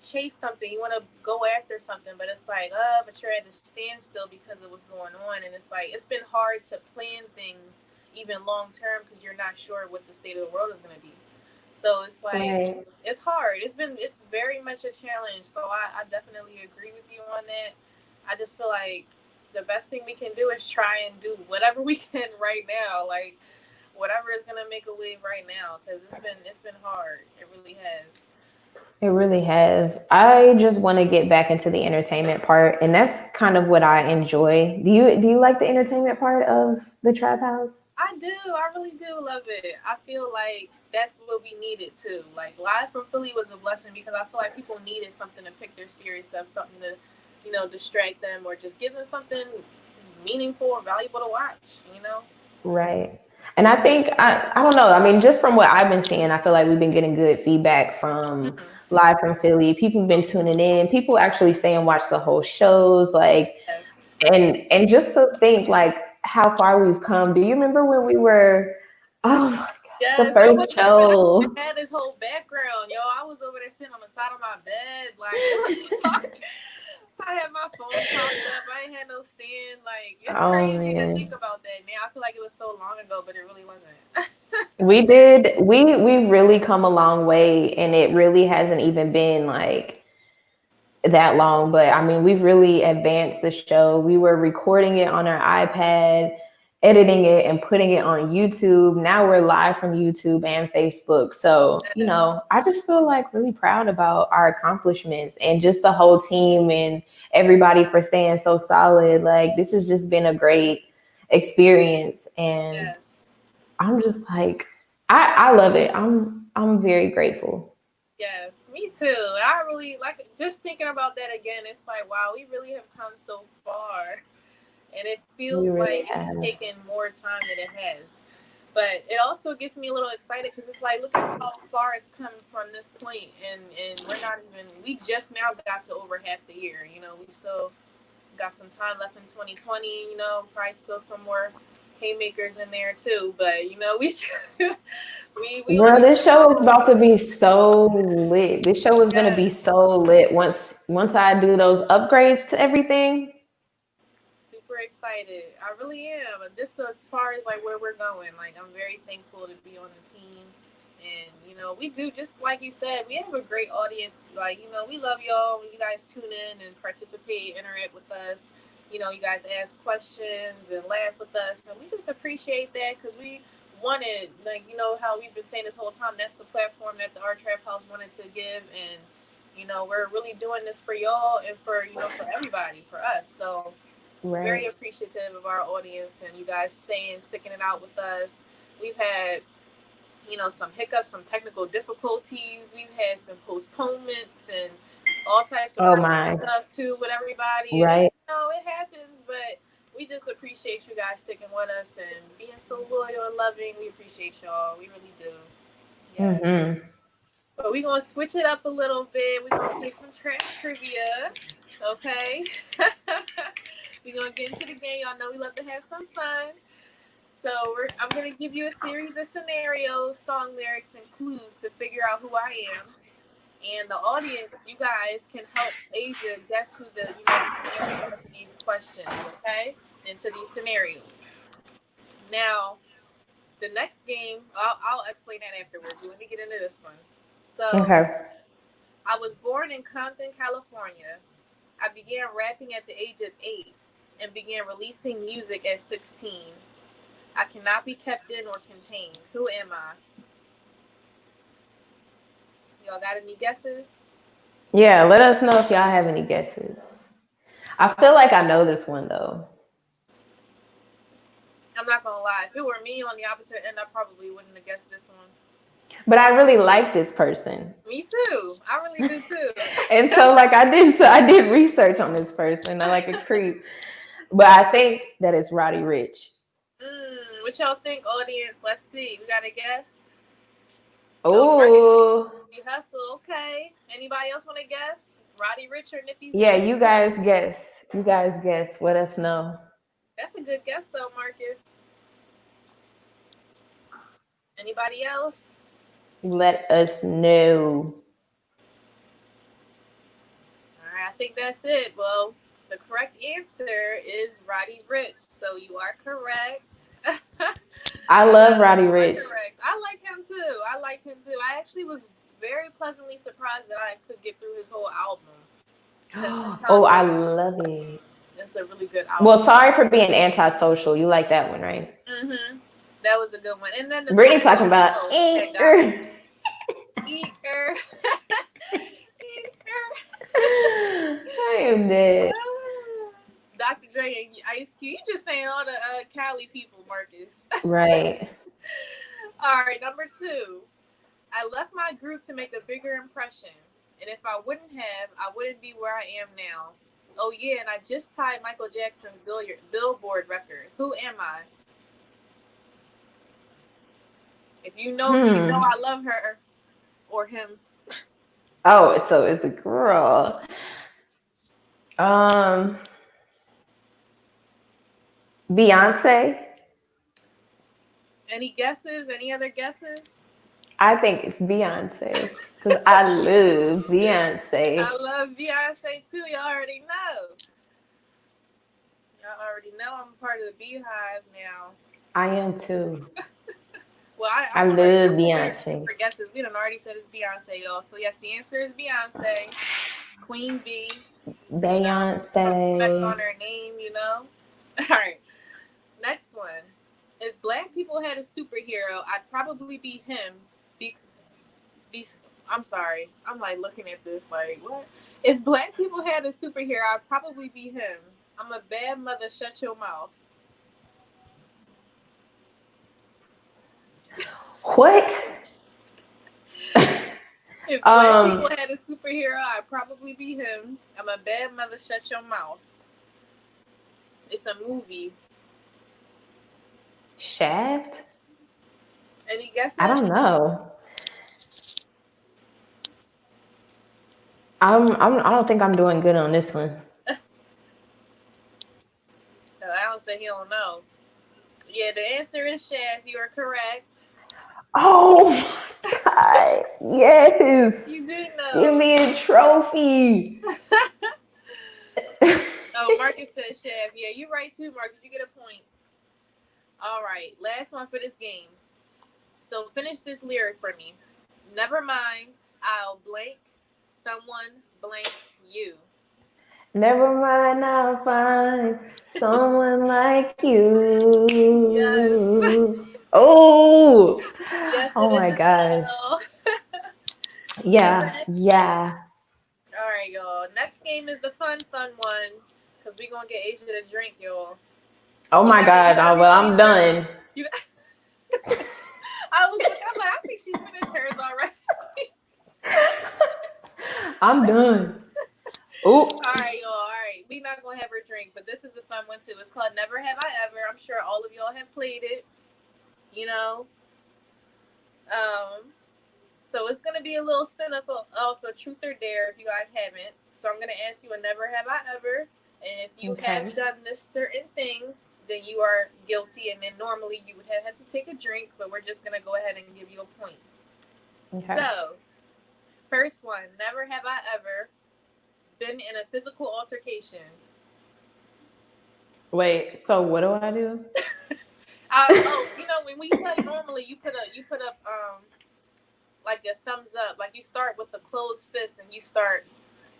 [SPEAKER 1] chase something, you want to go after something, but it's like, but you're at a standstill because of what's going on. And it's like, it's been hard to plan things even long term because you're not sure what the state of the world is going to be. So it's like,
[SPEAKER 2] Right.
[SPEAKER 1] it's hard. It's very much a challenge. So I definitely agree with you on that. I just feel like the best thing we can do is try and do whatever we can right now. Like, whatever is gonna make a wave right now, because it's been hard. It really has.
[SPEAKER 2] It really has. I just want to get back into the entertainment part, and that's kind of what I enjoy. Do you like the entertainment part of the trap house?
[SPEAKER 1] I do. I really do love it. I feel like that's what we needed too. Like, live from Philly was a blessing because I feel like people needed something to pick their spirits up, something to, you know, distract them or just give them something meaningful or valuable to watch. You know.
[SPEAKER 2] Right. And I think I don't know. I mean, just from what I've been seeing, I feel like we've been getting good feedback from
[SPEAKER 1] Mm-hmm.
[SPEAKER 2] live from Philly. People have been tuning in. People actually stay and watch the whole shows. Like,
[SPEAKER 1] Yes.
[SPEAKER 2] and just to think like how far we've come. Do you remember when we were oh my God, the
[SPEAKER 1] Yes, I
[SPEAKER 2] first
[SPEAKER 1] wasn't even. I
[SPEAKER 2] show?
[SPEAKER 1] had this whole background, yo. I was over there sitting on the side of my bed, like it was. I had my phone propped up. I ain't had no stand. Like, it's
[SPEAKER 2] Oh
[SPEAKER 1] crazy to think
[SPEAKER 2] man.
[SPEAKER 1] about that now. I feel like it was so long ago, but it really wasn't.
[SPEAKER 2] We really come a long way, and it really hasn't even been like that long, but I mean, we've really advanced the show. We were recording it on our iPad, editing it, and putting it on YouTube. Now we're live from YouTube and Facebook. So, you
[SPEAKER 1] Yes.
[SPEAKER 2] know, I just feel like really proud about our accomplishments and just the whole team and everybody for staying so solid. Like, this has just been a great experience. And
[SPEAKER 1] Yes.
[SPEAKER 2] I'm just like, I love it. I'm very grateful.
[SPEAKER 1] Yes. Me too. I really like just thinking about that again. It's like, wow, we really have come so far. And it
[SPEAKER 2] We
[SPEAKER 1] feels
[SPEAKER 2] really
[SPEAKER 1] like it's
[SPEAKER 2] have.
[SPEAKER 1] taken more time than it has. But it also gets me a little excited because it's like, look at how far it's come from this point, and we're not even. We just now got to over half the year. You know, we still got some time left in 2020. You know, probably still some more haymakers in there too. But you know, we only
[SPEAKER 2] Girl, this show is
[SPEAKER 1] started.
[SPEAKER 2] about to be so lit. This show is gonna be
[SPEAKER 1] Yes,
[SPEAKER 2] so lit once I do those upgrades to everything.
[SPEAKER 1] super excited. I really am. Just so as far as like where we're going, like I'm very thankful to be on the team And, you know, we do, just like you said, we have a great audience. Like, you know, we love y'all when you guys tune in and participate, interact with us. You know, you guys ask questions and laugh with us. And we just appreciate that because we wanted, like, you know, how we've been saying this whole time, that's the platform that the Art Trap House wanted to give. And, you know, we're really doing this for y'all and for, you know, for everybody, for us. So, very
[SPEAKER 2] Right.
[SPEAKER 1] appreciative of our audience and you guys sticking it out with us. We've had, you know, some hiccups, some technical difficulties. We've had some postponements and all types of
[SPEAKER 2] Oh
[SPEAKER 1] crazy
[SPEAKER 2] my.
[SPEAKER 1] stuff too with everybody. And it's,
[SPEAKER 2] Right.
[SPEAKER 1] you know, it happens, but we just appreciate you guys sticking with us and being so loyal and loving. We appreciate y'all. We really do. Yes.
[SPEAKER 2] Mm-hmm.
[SPEAKER 1] But we're going to switch it up a little bit. We're going to play some trap trivia. Okay. We're going to get into the game. Y'all know we love to have some fun. So I'm going to give you a series of scenarios, song lyrics, and clues to figure out who I am. And the audience, you guys can help Asia guess who the, you know, the answer to these questions, okay? And to these scenarios. Now, the next game, I'll explain that afterwards. But let me get into this one. So,
[SPEAKER 2] Okay.
[SPEAKER 1] I was born in Compton, California. I began rapping at the age of 8 and began releasing music at 16. I cannot be kept in or contained. Who am I? Y'all got any guesses?
[SPEAKER 2] Yeah, let us know if y'all have any guesses. I feel like I know this one though.
[SPEAKER 1] I'm not gonna lie. If it were me on the opposite end, I probably wouldn't have guessed this one.
[SPEAKER 2] But I really like this person.
[SPEAKER 1] Me too. I really do too.
[SPEAKER 2] And so like I did research on this person. I like a creep. But I think that it's Roddy Rich.
[SPEAKER 1] What y'all think, audience? Let's see. We got a guess. Oh, Marcus
[SPEAKER 2] Oh.
[SPEAKER 1] Nipsey Hustle. Okay. Anybody else want to guess? Roddy Rich or Nipsey
[SPEAKER 2] Yeah,
[SPEAKER 1] Hussle?
[SPEAKER 2] you guys guess. You guys guess. Let us know.
[SPEAKER 1] That's a good guess though, Marcus. Anybody else?
[SPEAKER 2] Let us know.
[SPEAKER 1] All right, I think that's it. Well, the correct answer is Roddy Rich. So you are correct.
[SPEAKER 2] I love Roddy
[SPEAKER 1] You are
[SPEAKER 2] Rich.
[SPEAKER 1] correct. I like him too. I like him too. I actually was very pleasantly surprised that I could get through his whole album. Since
[SPEAKER 2] Oh,
[SPEAKER 1] I've
[SPEAKER 2] I
[SPEAKER 1] been,
[SPEAKER 2] love it.
[SPEAKER 1] it's a really good
[SPEAKER 2] Well,
[SPEAKER 1] album.
[SPEAKER 2] sorry for being antisocial. You like that one, right?
[SPEAKER 1] That was a good one. And then the
[SPEAKER 2] Brittany talking
[SPEAKER 1] title
[SPEAKER 2] about
[SPEAKER 1] itself had got me. Eater.
[SPEAKER 2] I am dead.
[SPEAKER 1] Dr. Dre and Ice Cube. You just saying all the Cali people, Marcus.
[SPEAKER 2] Right.
[SPEAKER 1] All right, number 2. I left my group to make a bigger impression. And if I wouldn't have, I wouldn't be where I am now. Oh, yeah, and I just tied Michael Jackson's Billboard record. Who am I? If you know me, you know I love her or him.
[SPEAKER 2] Oh, so it's a girl. Beyonce.
[SPEAKER 1] Any guesses? Any other guesses?
[SPEAKER 2] I think it's Beyonce because I love
[SPEAKER 1] I
[SPEAKER 2] Beyonce.
[SPEAKER 1] love Beyonce too. Y'all already know. Y'all already know I'm part of the Beehive now.
[SPEAKER 2] I am too.
[SPEAKER 1] Well,
[SPEAKER 2] I
[SPEAKER 1] I'm already
[SPEAKER 2] love
[SPEAKER 1] prepared
[SPEAKER 2] Beyonce.
[SPEAKER 1] for guesses. We done already said it's Beyonce, y'all. So yes, the answer is Beyonce. Queen B. You know, put respect on
[SPEAKER 2] Beyonce.
[SPEAKER 1] her name. You know. All right. Next one. If black people had a superhero, I'd probably be him. Be, be. I'm sorry. I'm like looking at this like what? If black people had a superhero, I'd probably be him. I'm a bad mother. Shut your mouth.
[SPEAKER 2] What?
[SPEAKER 1] If black people had a superhero, I'd probably be him. I'm a bad mother. Shut your mouth. It's a movie.
[SPEAKER 2] Shaft?
[SPEAKER 1] Any guesses?
[SPEAKER 2] I don't know. I don't think I'm doing good on this one.
[SPEAKER 1] No, Alan said he don't know. Yeah, the answer is Shaft. You are correct.
[SPEAKER 2] Oh my God. Yes.
[SPEAKER 1] You did know.
[SPEAKER 2] Give me a trophy.
[SPEAKER 1] Oh, Marcus said Shaft. Yeah, you're right too, Marcus. You get a point. All right, last one for this game. So finish this lyric for me. Never mind, I'll blank someone blank you.
[SPEAKER 2] Never mind, I'll find someone like you.
[SPEAKER 1] Yes.
[SPEAKER 2] Oh,
[SPEAKER 1] Yes,
[SPEAKER 2] oh
[SPEAKER 1] it is
[SPEAKER 2] my
[SPEAKER 1] a
[SPEAKER 2] gosh.
[SPEAKER 1] battle.
[SPEAKER 2] Yeah, yeah.
[SPEAKER 1] All right, y'all. Next game is the fun one. Because we're going to get Asia to drink, y'all.
[SPEAKER 2] Oh my God.
[SPEAKER 1] You gotta
[SPEAKER 2] Oh,
[SPEAKER 1] be
[SPEAKER 2] well,
[SPEAKER 1] really
[SPEAKER 2] I'm
[SPEAKER 1] ready.
[SPEAKER 2] done.
[SPEAKER 1] I was looking, I'm like, I think she finished hers already.
[SPEAKER 2] I'm done. Ooh.
[SPEAKER 1] All right, y'all. All right. We're not going to have her drink, but this is a fun one, too. It's called Never Have I Ever. I'm sure all of y'all have played it. You know? So it's going to be a little spin off of Truth or Dare if you guys haven't. So I'm going to ask you a Never Have I Ever. And if you have done this certain thing, then you are guilty. And then normally you would have had to take a drink, but we're just going to go ahead and give you a point. Okay. So, first one. Never have I ever been in a physical altercation.
[SPEAKER 2] Wait, so what do I do?
[SPEAKER 1] When we play normally, you put up like a thumbs up. Like you start with the closed fist, and you start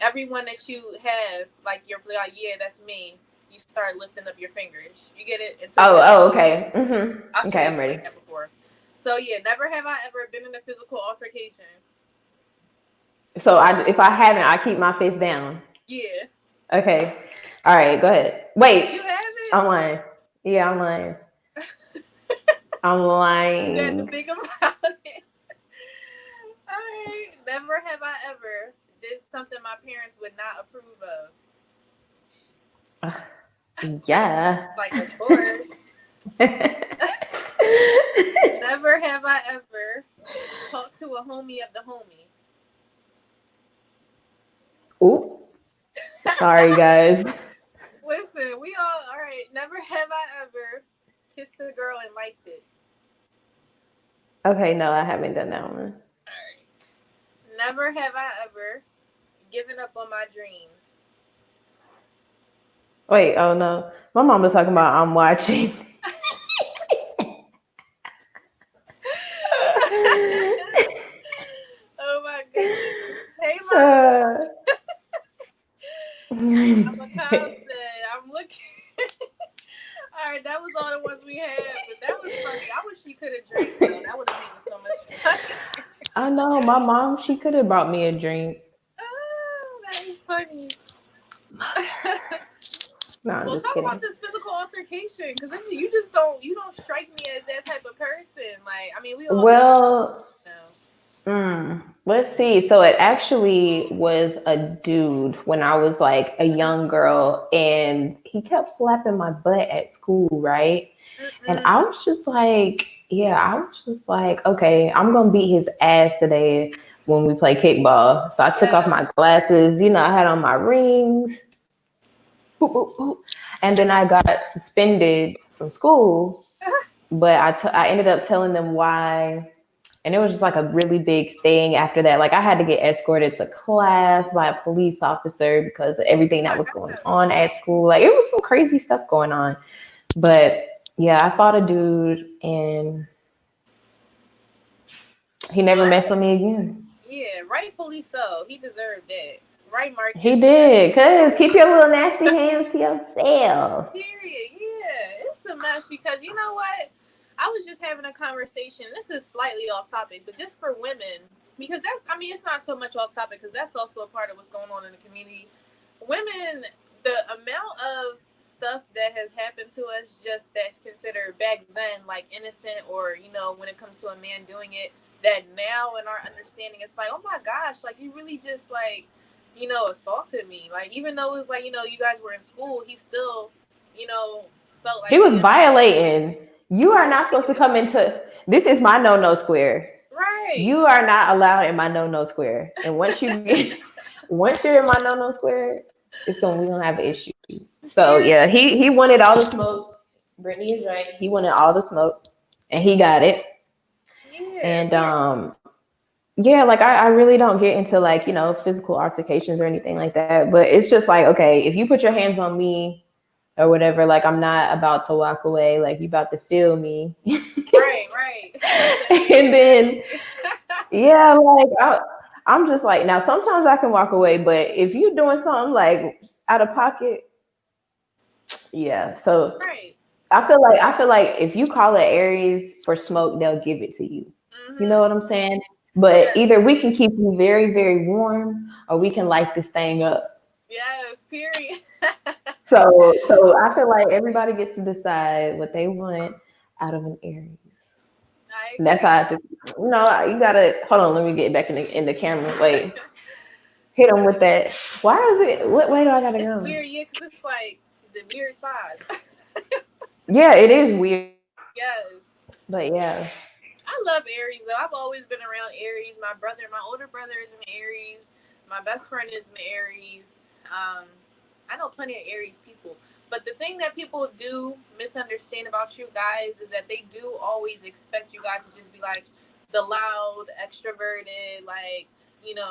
[SPEAKER 1] everyone that you have, like you're like, yeah, that's me. You start lifting up your fingers. You get it?
[SPEAKER 2] Okay. Mm-hmm.
[SPEAKER 1] Okay,
[SPEAKER 2] I'm ready.
[SPEAKER 1] That before. So yeah, never have I ever been in a physical altercation.
[SPEAKER 2] So if I haven't, I keep my fist down.
[SPEAKER 1] Yeah.
[SPEAKER 2] Okay. All right. Go ahead. Wait.
[SPEAKER 1] You haven't?
[SPEAKER 2] I'm lying. Yeah, I'm lying. I'm lying.
[SPEAKER 1] You had to think about it. All right. Never have I ever did something my parents would not approve
[SPEAKER 2] of. Yeah.
[SPEAKER 1] Like, of course. Never have I ever talked to a homie of the homie.
[SPEAKER 2] Ooh. Sorry, guys.
[SPEAKER 1] Listen, we all right. Never have I ever kissed a girl and liked it.
[SPEAKER 2] Okay, no, I haven't done that one.
[SPEAKER 1] All right. Never have I ever given up on my dreams.
[SPEAKER 2] Wait, oh no. My mom was talking about I'm watching.
[SPEAKER 1] Oh my goodness. Hey, Mom. I'm a Cobbs said, I'm looking. All right, that was all the ones we had, but that was funny. I wish you could have drank though. That would have made it so much fun.
[SPEAKER 2] I know, my mom, she could have brought me a drink.
[SPEAKER 1] Oh, that is funny.
[SPEAKER 2] No, I'm just
[SPEAKER 1] talk
[SPEAKER 2] kidding.
[SPEAKER 1] About this physical altercation, because you just don't strike me as that type of person. Like, I mean, we all
[SPEAKER 2] let's see. So it actually was a dude when I was like a young girl, and he kept slapping my butt at school, right? And I was just like, okay, I'm gonna beat his ass today when we play kickball. So I took off my glasses, I had on my rings. Boop, boop, boop. And then I got suspended from school, but I ended up telling them why. And it was just like a really big thing after that. Like I had to get escorted to class by a police officer because of everything that was going on at school. Like it was some crazy stuff going on. But yeah, I fought a dude and he never messed with me again.
[SPEAKER 1] Yeah, rightfully so. He deserved that. Right, Mark?
[SPEAKER 2] He did. Cause keep your little nasty hands to yourself.
[SPEAKER 1] Period. Yeah, it's a mess because you know what? I was just having a conversation. This is slightly off topic, but just for women, because it's not so much off topic because that's also a part of what's going on in the community. Women, the amount of stuff that has happened to us just that's considered back then like innocent or, when it comes to a man doing it, that now in our understanding, it's like, oh my gosh, like you really just like, assaulted me. Like, even though it was like, you guys were in school, he still, felt like
[SPEAKER 2] he was violating. You are not supposed to come into, this is my no-no square.
[SPEAKER 1] Right.
[SPEAKER 2] You are not allowed in my no-no square. And once you're in my no-no square, we're gonna have an issue. So yeah, he wanted all the smoke. Brittany is right. He wanted all the smoke and he got it.
[SPEAKER 1] Yeah.
[SPEAKER 2] And yeah, like I really don't get into like, physical altercations or anything like that. But it's just like, okay, if you put your hands on me or whatever, like I'm not about to walk away, like you about to feel me.
[SPEAKER 1] Right. Right.
[SPEAKER 2] And then, yeah, like I'm just like, now sometimes I can walk away, but if you're doing something like out of pocket, yeah. So
[SPEAKER 1] Right.
[SPEAKER 2] I feel like if you call it Aries for smoke, they'll give it to you. You know
[SPEAKER 1] Mm-hmm.
[SPEAKER 2] what I'm saying? But
[SPEAKER 1] Yes.
[SPEAKER 2] either we can keep you very, very warm, or we can light this thing up.
[SPEAKER 1] Yes. Period.
[SPEAKER 2] So I feel like everybody gets to decide what they want out of an Aries.
[SPEAKER 1] I
[SPEAKER 2] And that's how I
[SPEAKER 1] agree.
[SPEAKER 2] have to. No, you gotta hold on. Let me get back in the camera. Wait, hit them with that. Why is it? What way do I gotta
[SPEAKER 1] It's
[SPEAKER 2] go?
[SPEAKER 1] weird, yeah, because it's like the weird sides.
[SPEAKER 2] Yeah, it is weird,
[SPEAKER 1] Yes.
[SPEAKER 2] but yeah.
[SPEAKER 1] I love Aries though. I've always been around Aries. My older brother is an Aries. My best friend is an Aries. I know plenty of Aries people. But the thing that people do misunderstand about you guys is that they do always expect you guys to just be like the loud, extroverted, like,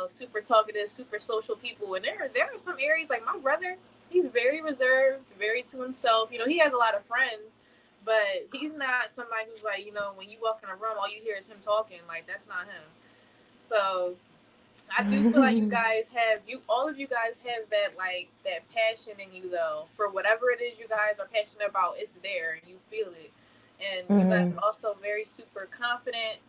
[SPEAKER 1] super talkative, super social people. And there are some Aries, like my brother, he's very reserved, very to himself. He has a lot of friends, but he's not somebody who's like, when you walk in a room, all you hear is him talking. Like, that's not him. So I do feel like all of you guys have that, like, that passion in you, though, for whatever it is you guys are passionate about. It's there and you feel it. And you guys
[SPEAKER 2] Hmm.
[SPEAKER 1] are also very super confident,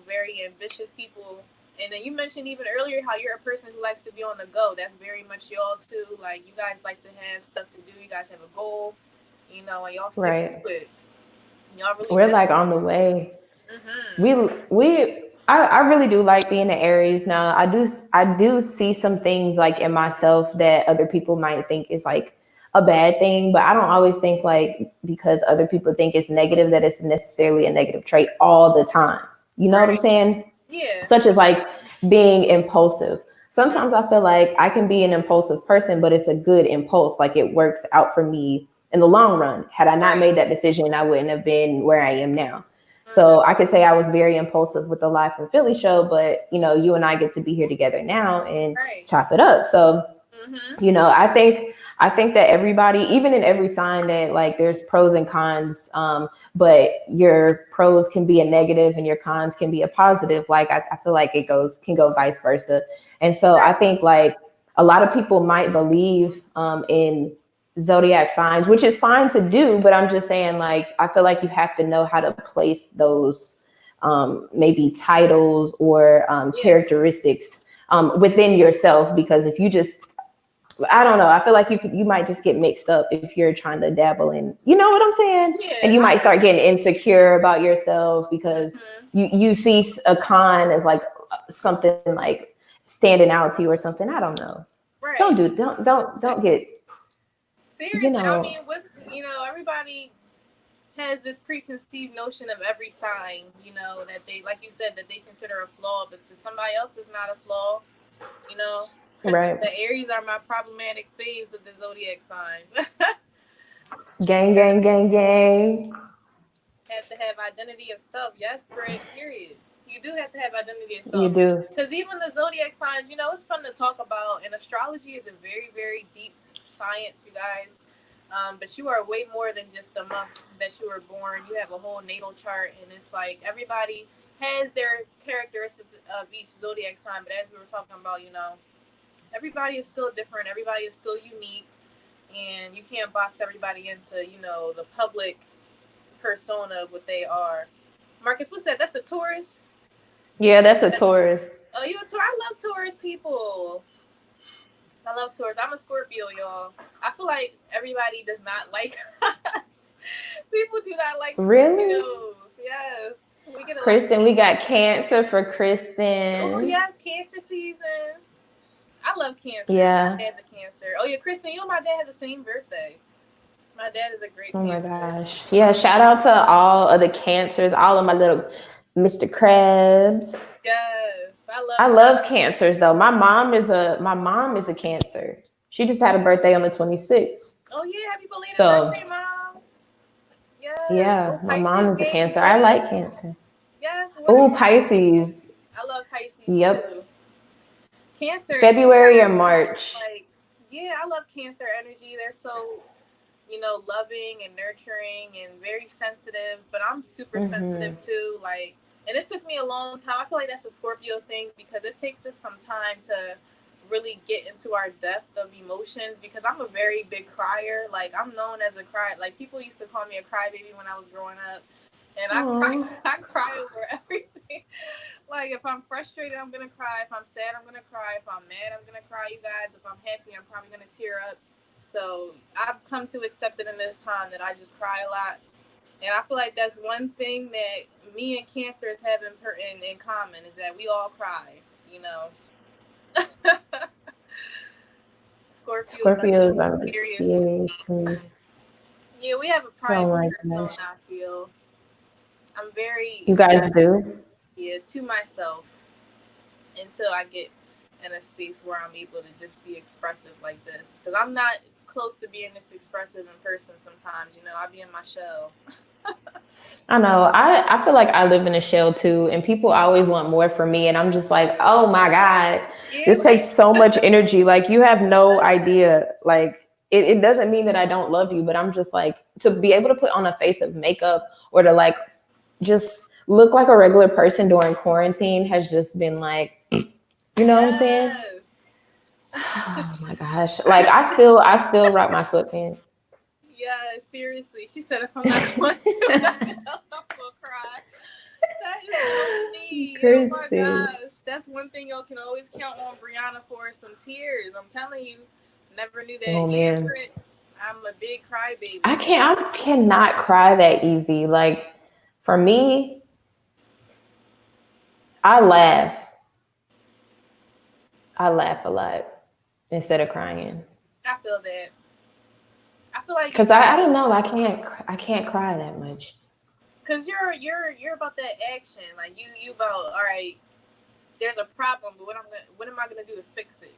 [SPEAKER 1] very ambitious people. And then you mentioned even earlier how you're a person who likes to be on the go. That's very much y'all too. Like, you guys like to have stuff to do. You guys have a goal, and y'all stick
[SPEAKER 2] Right.
[SPEAKER 1] to it. Y'all really
[SPEAKER 2] We're like
[SPEAKER 1] dedicate
[SPEAKER 2] on
[SPEAKER 1] to
[SPEAKER 2] the
[SPEAKER 1] it.
[SPEAKER 2] way.
[SPEAKER 1] Mm-hmm.
[SPEAKER 2] We I really do like being an Aries. Now I do see some things like in myself that other people might think is like a bad thing, but I don't always think like because other people think it's negative that it's necessarily a negative trait all the time. You know what I'm
[SPEAKER 1] Right.
[SPEAKER 2] saying?
[SPEAKER 1] Yeah.
[SPEAKER 2] Such as like being impulsive.
[SPEAKER 1] Mm-hmm.
[SPEAKER 2] Sometimes I feel like I can be an impulsive person, but it's a good impulse. Like it works out for me in the long run. Had I not
[SPEAKER 1] Right.
[SPEAKER 2] made that decision, I wouldn't have been where I am now. So
[SPEAKER 1] Mm-hmm.
[SPEAKER 2] I could say I was very impulsive with the Live from Philly show, but you and I get to be here together now and
[SPEAKER 1] Right.
[SPEAKER 2] chop it up. So
[SPEAKER 1] Mm-hmm.
[SPEAKER 2] I think that everybody, even in every sign, that like there's pros and cons, but your pros can be a negative and your cons can be a positive. Like I feel like it can go vice versa. And so I
[SPEAKER 1] Right.
[SPEAKER 2] think like a lot of people might believe in zodiac signs, which is fine to do, but I'm just saying like I feel like you have to know how to place those maybe titles or
[SPEAKER 1] Yes.
[SPEAKER 2] characteristics within yourself, because if you just I don't know. I feel like you might just get mixed up if you're trying to dabble in, you know what I'm saying? And
[SPEAKER 1] Yeah.
[SPEAKER 2] you
[SPEAKER 1] I
[SPEAKER 2] might start
[SPEAKER 1] understand.
[SPEAKER 2] getting insecure about yourself because
[SPEAKER 1] Mm-hmm.
[SPEAKER 2] you see a con as like something like standing out to you or something. I don't know. Don't
[SPEAKER 1] Right.
[SPEAKER 2] do don't get you
[SPEAKER 1] Seriously, I
[SPEAKER 2] know
[SPEAKER 1] mean, everybody has this preconceived notion of every sign, that they, like you said, that they consider a flaw, but to somebody else, it's not a flaw. You know, Kristen,
[SPEAKER 2] right.
[SPEAKER 1] the Aries are my problematic faves of the zodiac signs.
[SPEAKER 2] Gang gang gang gang.
[SPEAKER 1] Have to have identity of self. Yes, period. You do have to have identity of
[SPEAKER 2] You
[SPEAKER 1] self.
[SPEAKER 2] do.
[SPEAKER 1] Because even the zodiac signs, it's fun to talk about. And astrology is a very, very deep science, you guys. But you are way more than just the month that you were born. You have a whole natal chart, and it's like everybody has their characteristics of each zodiac sign. But as we were talking about, everybody is still different. Everybody is still unique, and you can't box everybody into, the public persona of what they are. Marcus, what's that? That's a Taurus.
[SPEAKER 2] Yeah, that's a Taurus.
[SPEAKER 1] Oh, you a Taurus? I love Taurus people. I love Taurus. I'm a Scorpio, y'all. I feel like everybody does not like us. People do not like
[SPEAKER 2] Really?
[SPEAKER 1] Scorpios. Yes, we get a lot of
[SPEAKER 2] Kristen, we
[SPEAKER 1] hate.
[SPEAKER 2] got Cancer for
[SPEAKER 1] Oh
[SPEAKER 2] Kristen.
[SPEAKER 1] yes, Cancer season. I love Cancer. My
[SPEAKER 2] Yeah.
[SPEAKER 1] dad's a Cancer. Oh yeah, Kristen, you and my dad have the same birthday. My dad is a great
[SPEAKER 2] Oh my
[SPEAKER 1] Cancer.
[SPEAKER 2] gosh. Yeah, shout out to all of the cancers, all of my little Mr. Krabs.
[SPEAKER 1] Yes, I love
[SPEAKER 2] I love
[SPEAKER 1] Cancer.
[SPEAKER 2] cancers though. My mom is a cancer. She just had a birthday on the 26th.
[SPEAKER 1] Oh yeah, happy belated
[SPEAKER 2] So
[SPEAKER 1] birthday, mom. Yes.
[SPEAKER 2] yeah,
[SPEAKER 1] Oh,
[SPEAKER 2] my mom
[SPEAKER 1] Pisces
[SPEAKER 2] is a
[SPEAKER 1] gave
[SPEAKER 2] cancer. I
[SPEAKER 1] birth.
[SPEAKER 2] like cancer.
[SPEAKER 1] Yes. What a
[SPEAKER 2] Oh,
[SPEAKER 1] sign.
[SPEAKER 2] Pisces.
[SPEAKER 1] I love Pisces
[SPEAKER 2] Yep.
[SPEAKER 1] too. Cancer.
[SPEAKER 2] February or
[SPEAKER 1] Cancer is
[SPEAKER 2] March.
[SPEAKER 1] like, yeah, I love Cancer energy. They're so loving and nurturing and very sensitive, but I'm super
[SPEAKER 2] Mm-hmm.
[SPEAKER 1] sensitive too. Like, and it took me a long time. I feel like that's a Scorpio thing because it takes us some time to really get into our depth of emotions because I'm a very big crier. Like, I'm known as a cry. Like, people used to call me a crybaby when I was growing up. And I cry,
[SPEAKER 2] Oh,
[SPEAKER 1] I cry over everything. Like, if I'm frustrated, I'm gonna cry. If I'm sad, I'm gonna cry. If I'm mad, I'm gonna cry. You guys, if I'm happy, I'm probably gonna tear up. So I've come to accept it in this time that I just cry a lot, and I feel like that's one thing that me and cancers have in common is that we all cry. You know, Scorpios are so
[SPEAKER 2] Scorpios are
[SPEAKER 1] mysterious to
[SPEAKER 2] mysterious.
[SPEAKER 1] me. Yeah, we have a
[SPEAKER 2] Oh
[SPEAKER 1] prideful
[SPEAKER 2] my
[SPEAKER 1] persona.
[SPEAKER 2] gosh.
[SPEAKER 1] I feel I'm very
[SPEAKER 2] You guys do?
[SPEAKER 1] to myself until I get in a space where I'm able to just be expressive like this. Because I'm not close to being this expressive in person sometimes. I be in my shell.
[SPEAKER 2] I know. I feel like I live in a shell too, and people always want more from me, and I'm just like, oh my God,
[SPEAKER 1] Yeah,
[SPEAKER 2] this takes
[SPEAKER 1] like,
[SPEAKER 2] so much energy. Like you have no
[SPEAKER 1] yes.
[SPEAKER 2] idea. Like it doesn't mean that I don't love you, but I'm just like to be able to put on a face of makeup or to like just look like a regular person during quarantine has just been like, you know what I'm saying?
[SPEAKER 1] Yes.
[SPEAKER 2] Oh my gosh.
[SPEAKER 1] I
[SPEAKER 2] Like
[SPEAKER 1] just,
[SPEAKER 2] I still rock my sweatpants.
[SPEAKER 1] yeah, seriously. She said if I'm not going to do nothing else, I'm going to cry. That is so me. Oh my
[SPEAKER 2] Christy.
[SPEAKER 1] gosh. That's one thing y'all can always count on Brianna for some tears. I'm telling you. Never knew that.
[SPEAKER 2] Oh
[SPEAKER 1] Yeah,
[SPEAKER 2] man.
[SPEAKER 1] I'm a big crybaby.
[SPEAKER 2] I cannot cry that easy. Like for me, I laugh. I laugh a lot instead of crying.
[SPEAKER 1] I feel that. I feel like
[SPEAKER 2] Cause I don't know. I can't cry that much.
[SPEAKER 1] because you're about that action. Like you about all right. There's a problem, but what am I gonna do to fix it?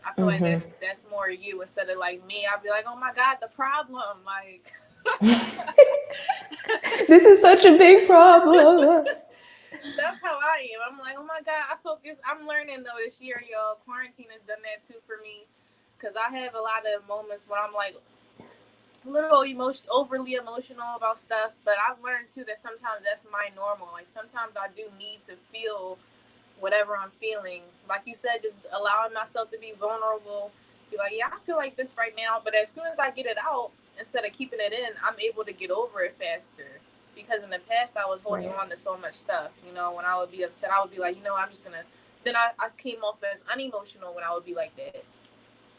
[SPEAKER 1] I feel like
[SPEAKER 2] Hmm.
[SPEAKER 1] that's more you instead of like me. I'd be like, oh my god, the problem. Like
[SPEAKER 2] This is such a big problem.
[SPEAKER 1] that's how I am. I'm like, oh my god, I focus. I'm learning though this year, y'all. Quarantine has done that too for me, because I have a lot of moments when I'm like a little overly emotional about stuff. But I've learned too that sometimes that's my normal. Like sometimes I do need to feel whatever I'm feeling. Like you said, just allowing myself to be vulnerable. Be like, yeah, I feel like this right now. But as soon as I get it out, instead of keeping it in, I'm able to get over it faster. Because in the past, I was holding
[SPEAKER 2] Right.
[SPEAKER 1] on to so much stuff. When I would be upset, I would be like, I'm just gonna. Then I came off as unemotional when I would be like that.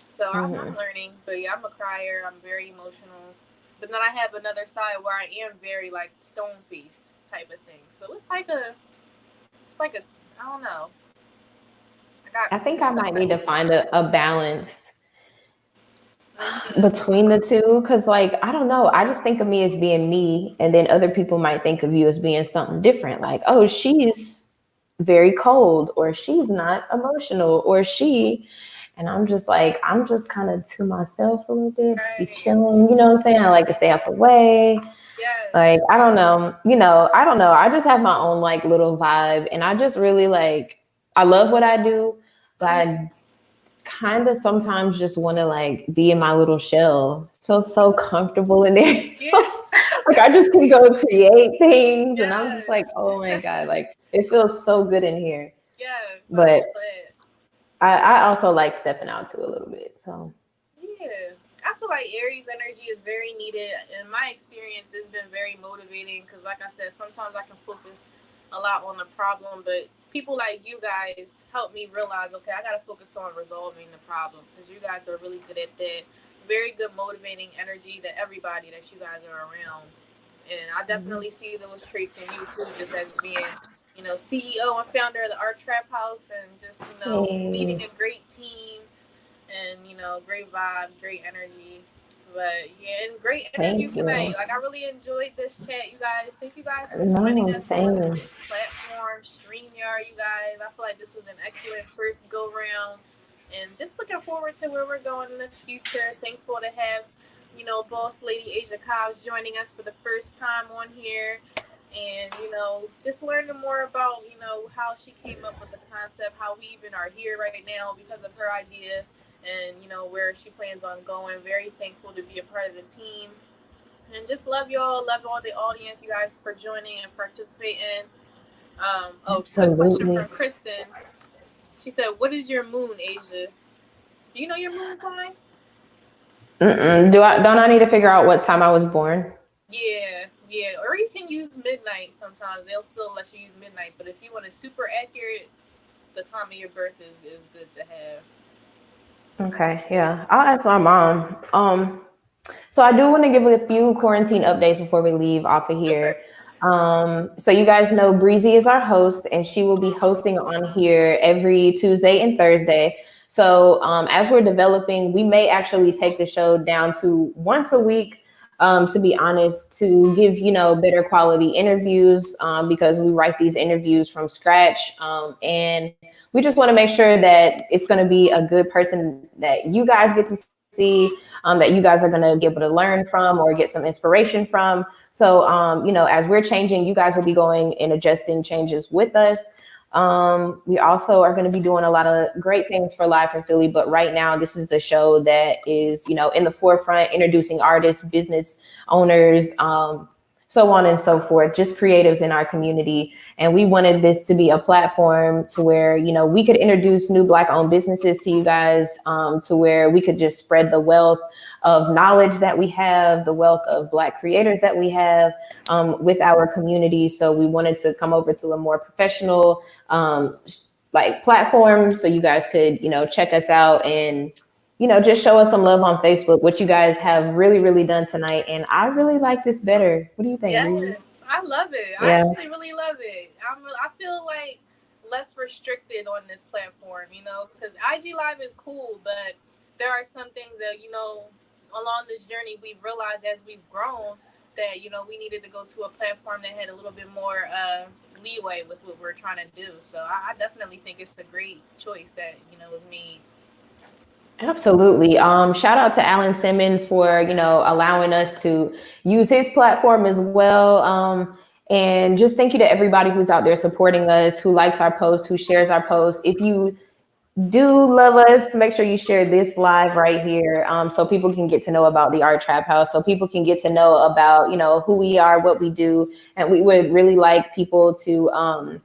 [SPEAKER 1] So I'm
[SPEAKER 2] Hmm.
[SPEAKER 1] learning. But yeah, I'm a crier. I'm very emotional. But then I have another side where I am very like stone faced type of thing. So it's like a I don't know. I got
[SPEAKER 2] I think
[SPEAKER 1] two
[SPEAKER 2] I might
[SPEAKER 1] sides.
[SPEAKER 2] need to find a balance
[SPEAKER 1] Mm-hmm.
[SPEAKER 2] between the two because like I don't know, I just think of me as being me and then other people might think of you as being something different, like oh she's very cold or she's not emotional or she, and I'm just like I'm just kind of to myself a little bit, just be
[SPEAKER 1] Right.
[SPEAKER 2] chilling, you know what I'm saying? I like to stay out the way. Like
[SPEAKER 1] Yes.
[SPEAKER 2] I don't know, I don't know, I just have my own like little vibe and I just really like I love what I do, but
[SPEAKER 1] Mm-hmm.
[SPEAKER 2] I kind of sometimes just want to like be in my little shell. Feel so comfortable in there.
[SPEAKER 1] Yeah.
[SPEAKER 2] Like I just can go create things and I'm just
[SPEAKER 1] Yes.
[SPEAKER 2] like, oh my God, like it feels so good in here.
[SPEAKER 1] Yes. I
[SPEAKER 2] But
[SPEAKER 1] feel it.
[SPEAKER 2] I also like stepping out too a little bit. So
[SPEAKER 1] Yeah. I feel like Aries energy is very needed. In my experience, it's been very motivating because, like I said, sometimes I can focus a lot on the problem, but people like you guys help me realize, okay, I got to focus on resolving the problem because you guys are really good at that. Very good motivating energy to everybody that you guys are around. And I
[SPEAKER 2] mhm.
[SPEAKER 1] definitely see those traits in you too, just as being, CEO and founder of the Art Trap House and just, leading
[SPEAKER 2] Hey,
[SPEAKER 1] a great team and great vibes, great energy. But yeah, and great interview
[SPEAKER 2] thank
[SPEAKER 1] tonight.
[SPEAKER 2] you.
[SPEAKER 1] Like I really enjoyed this chat, you guys. Thank you guys for joining
[SPEAKER 2] No,
[SPEAKER 1] us on
[SPEAKER 2] same.
[SPEAKER 1] this platform, StreamYard. You guys, I feel like this was an excellent first go round, and just looking forward to where we're going in the future. Thankful to have Boss Lady Asia Cobbs joining us for the first time on here. And just learning more about how she came up with the concept, how we even are here right now because of her idea, and where she plans on going. Very thankful to be a part of the team, and just love y'all. Love all the audience, you guys, for joining and participating. Quick question
[SPEAKER 2] Absolutely.
[SPEAKER 1] from Kristen. She said, "What is your moon, Asia? Do you know your moon sign?"
[SPEAKER 2] Don't I need to figure out what time I was born?
[SPEAKER 1] Yeah, yeah. Or you can use midnight sometimes. They'll still let you use midnight. But if you want it super accurate, the time of your birth is good to have.
[SPEAKER 2] Okay, yeah. I'll ask my mom. So I do want to give a few quarantine updates before we leave off of
[SPEAKER 1] Okay.
[SPEAKER 2] here. So you guys know Breezy is our host, and she will be hosting on here every Tuesday and Thursday. So as we're developing, we may actually take the show down to once a week. To be honest, to give better quality interviews, because we write these interviews from scratch, and we just want to make sure that it's going to be a good person that you guys get to see, that you guys are going to be able to learn from or get some inspiration from. So, as we're changing, you guys will be going and adjusting changes with us. We also are going to be doing a lot of great things for Live in Philly, but right now this is the show that is, in the forefront, introducing artists, business owners, so on and so forth, just creatives in our community. And we wanted this to be a platform to where, we could introduce new Black owned businesses to you guys, to where we could just spread the wealth of knowledge that we have, the wealth of Black creators that we have, with our community. So we wanted to come over to a more professional, like platform, so you guys could, check us out and, just show us some love on Facebook, which you guys have really, really done tonight. And I really like this better. What do you think, Breezy?
[SPEAKER 1] Yes, I love it. I
[SPEAKER 2] Yeah.
[SPEAKER 1] actually really love it. I feel like less restricted on this platform, because IG Live is cool, but there are some things that along this journey we've realized as we've grown that we needed to go to a platform that had a little bit more leeway with what we're trying to do. So I definitely think it's a great choice that was made.
[SPEAKER 2] Absolutely. Shout out to Alan Simmons for, allowing us to use his platform as well. And just thank you to everybody who's out there supporting us, who likes our posts, who shares our posts. If you do love us, make sure you share this live right here, so people can get to know about the Art Trap House, so people can get to know about, who we are, what we do. And we would really like people to,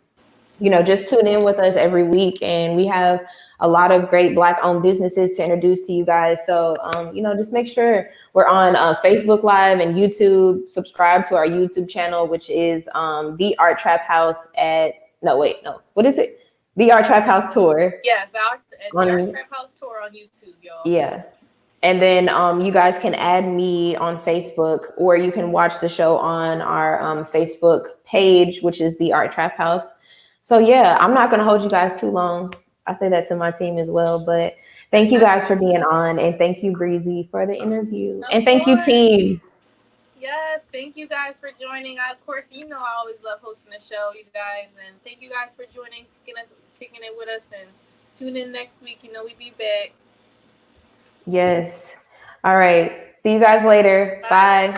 [SPEAKER 2] just tune in with us every week. And we have a lot of great Black owned businesses to introduce to you guys. So, just make sure we're on Facebook Live and YouTube. Subscribe to our YouTube channel, which is The Art Trap House what is it? The Art Trap House Tour.
[SPEAKER 1] Yes, the Art Trap House Tour on YouTube, y'all.
[SPEAKER 2] Yeah. And then you guys can add me on Facebook, or you can watch the show on our Facebook page, which is The Art Trap House. So yeah, I'm not going to hold you guys too long. I say that to my team as well, but thank you guys for being on, and thank you, Breezy, for the interview. And thank you, team.
[SPEAKER 1] Yes, thank you guys for joining. Of course, I always love hosting the show, you guys, and thank you guys for joining, kicking it with us, and tune in next week. We be back.
[SPEAKER 2] Yes. All right. See you guys later. Bye.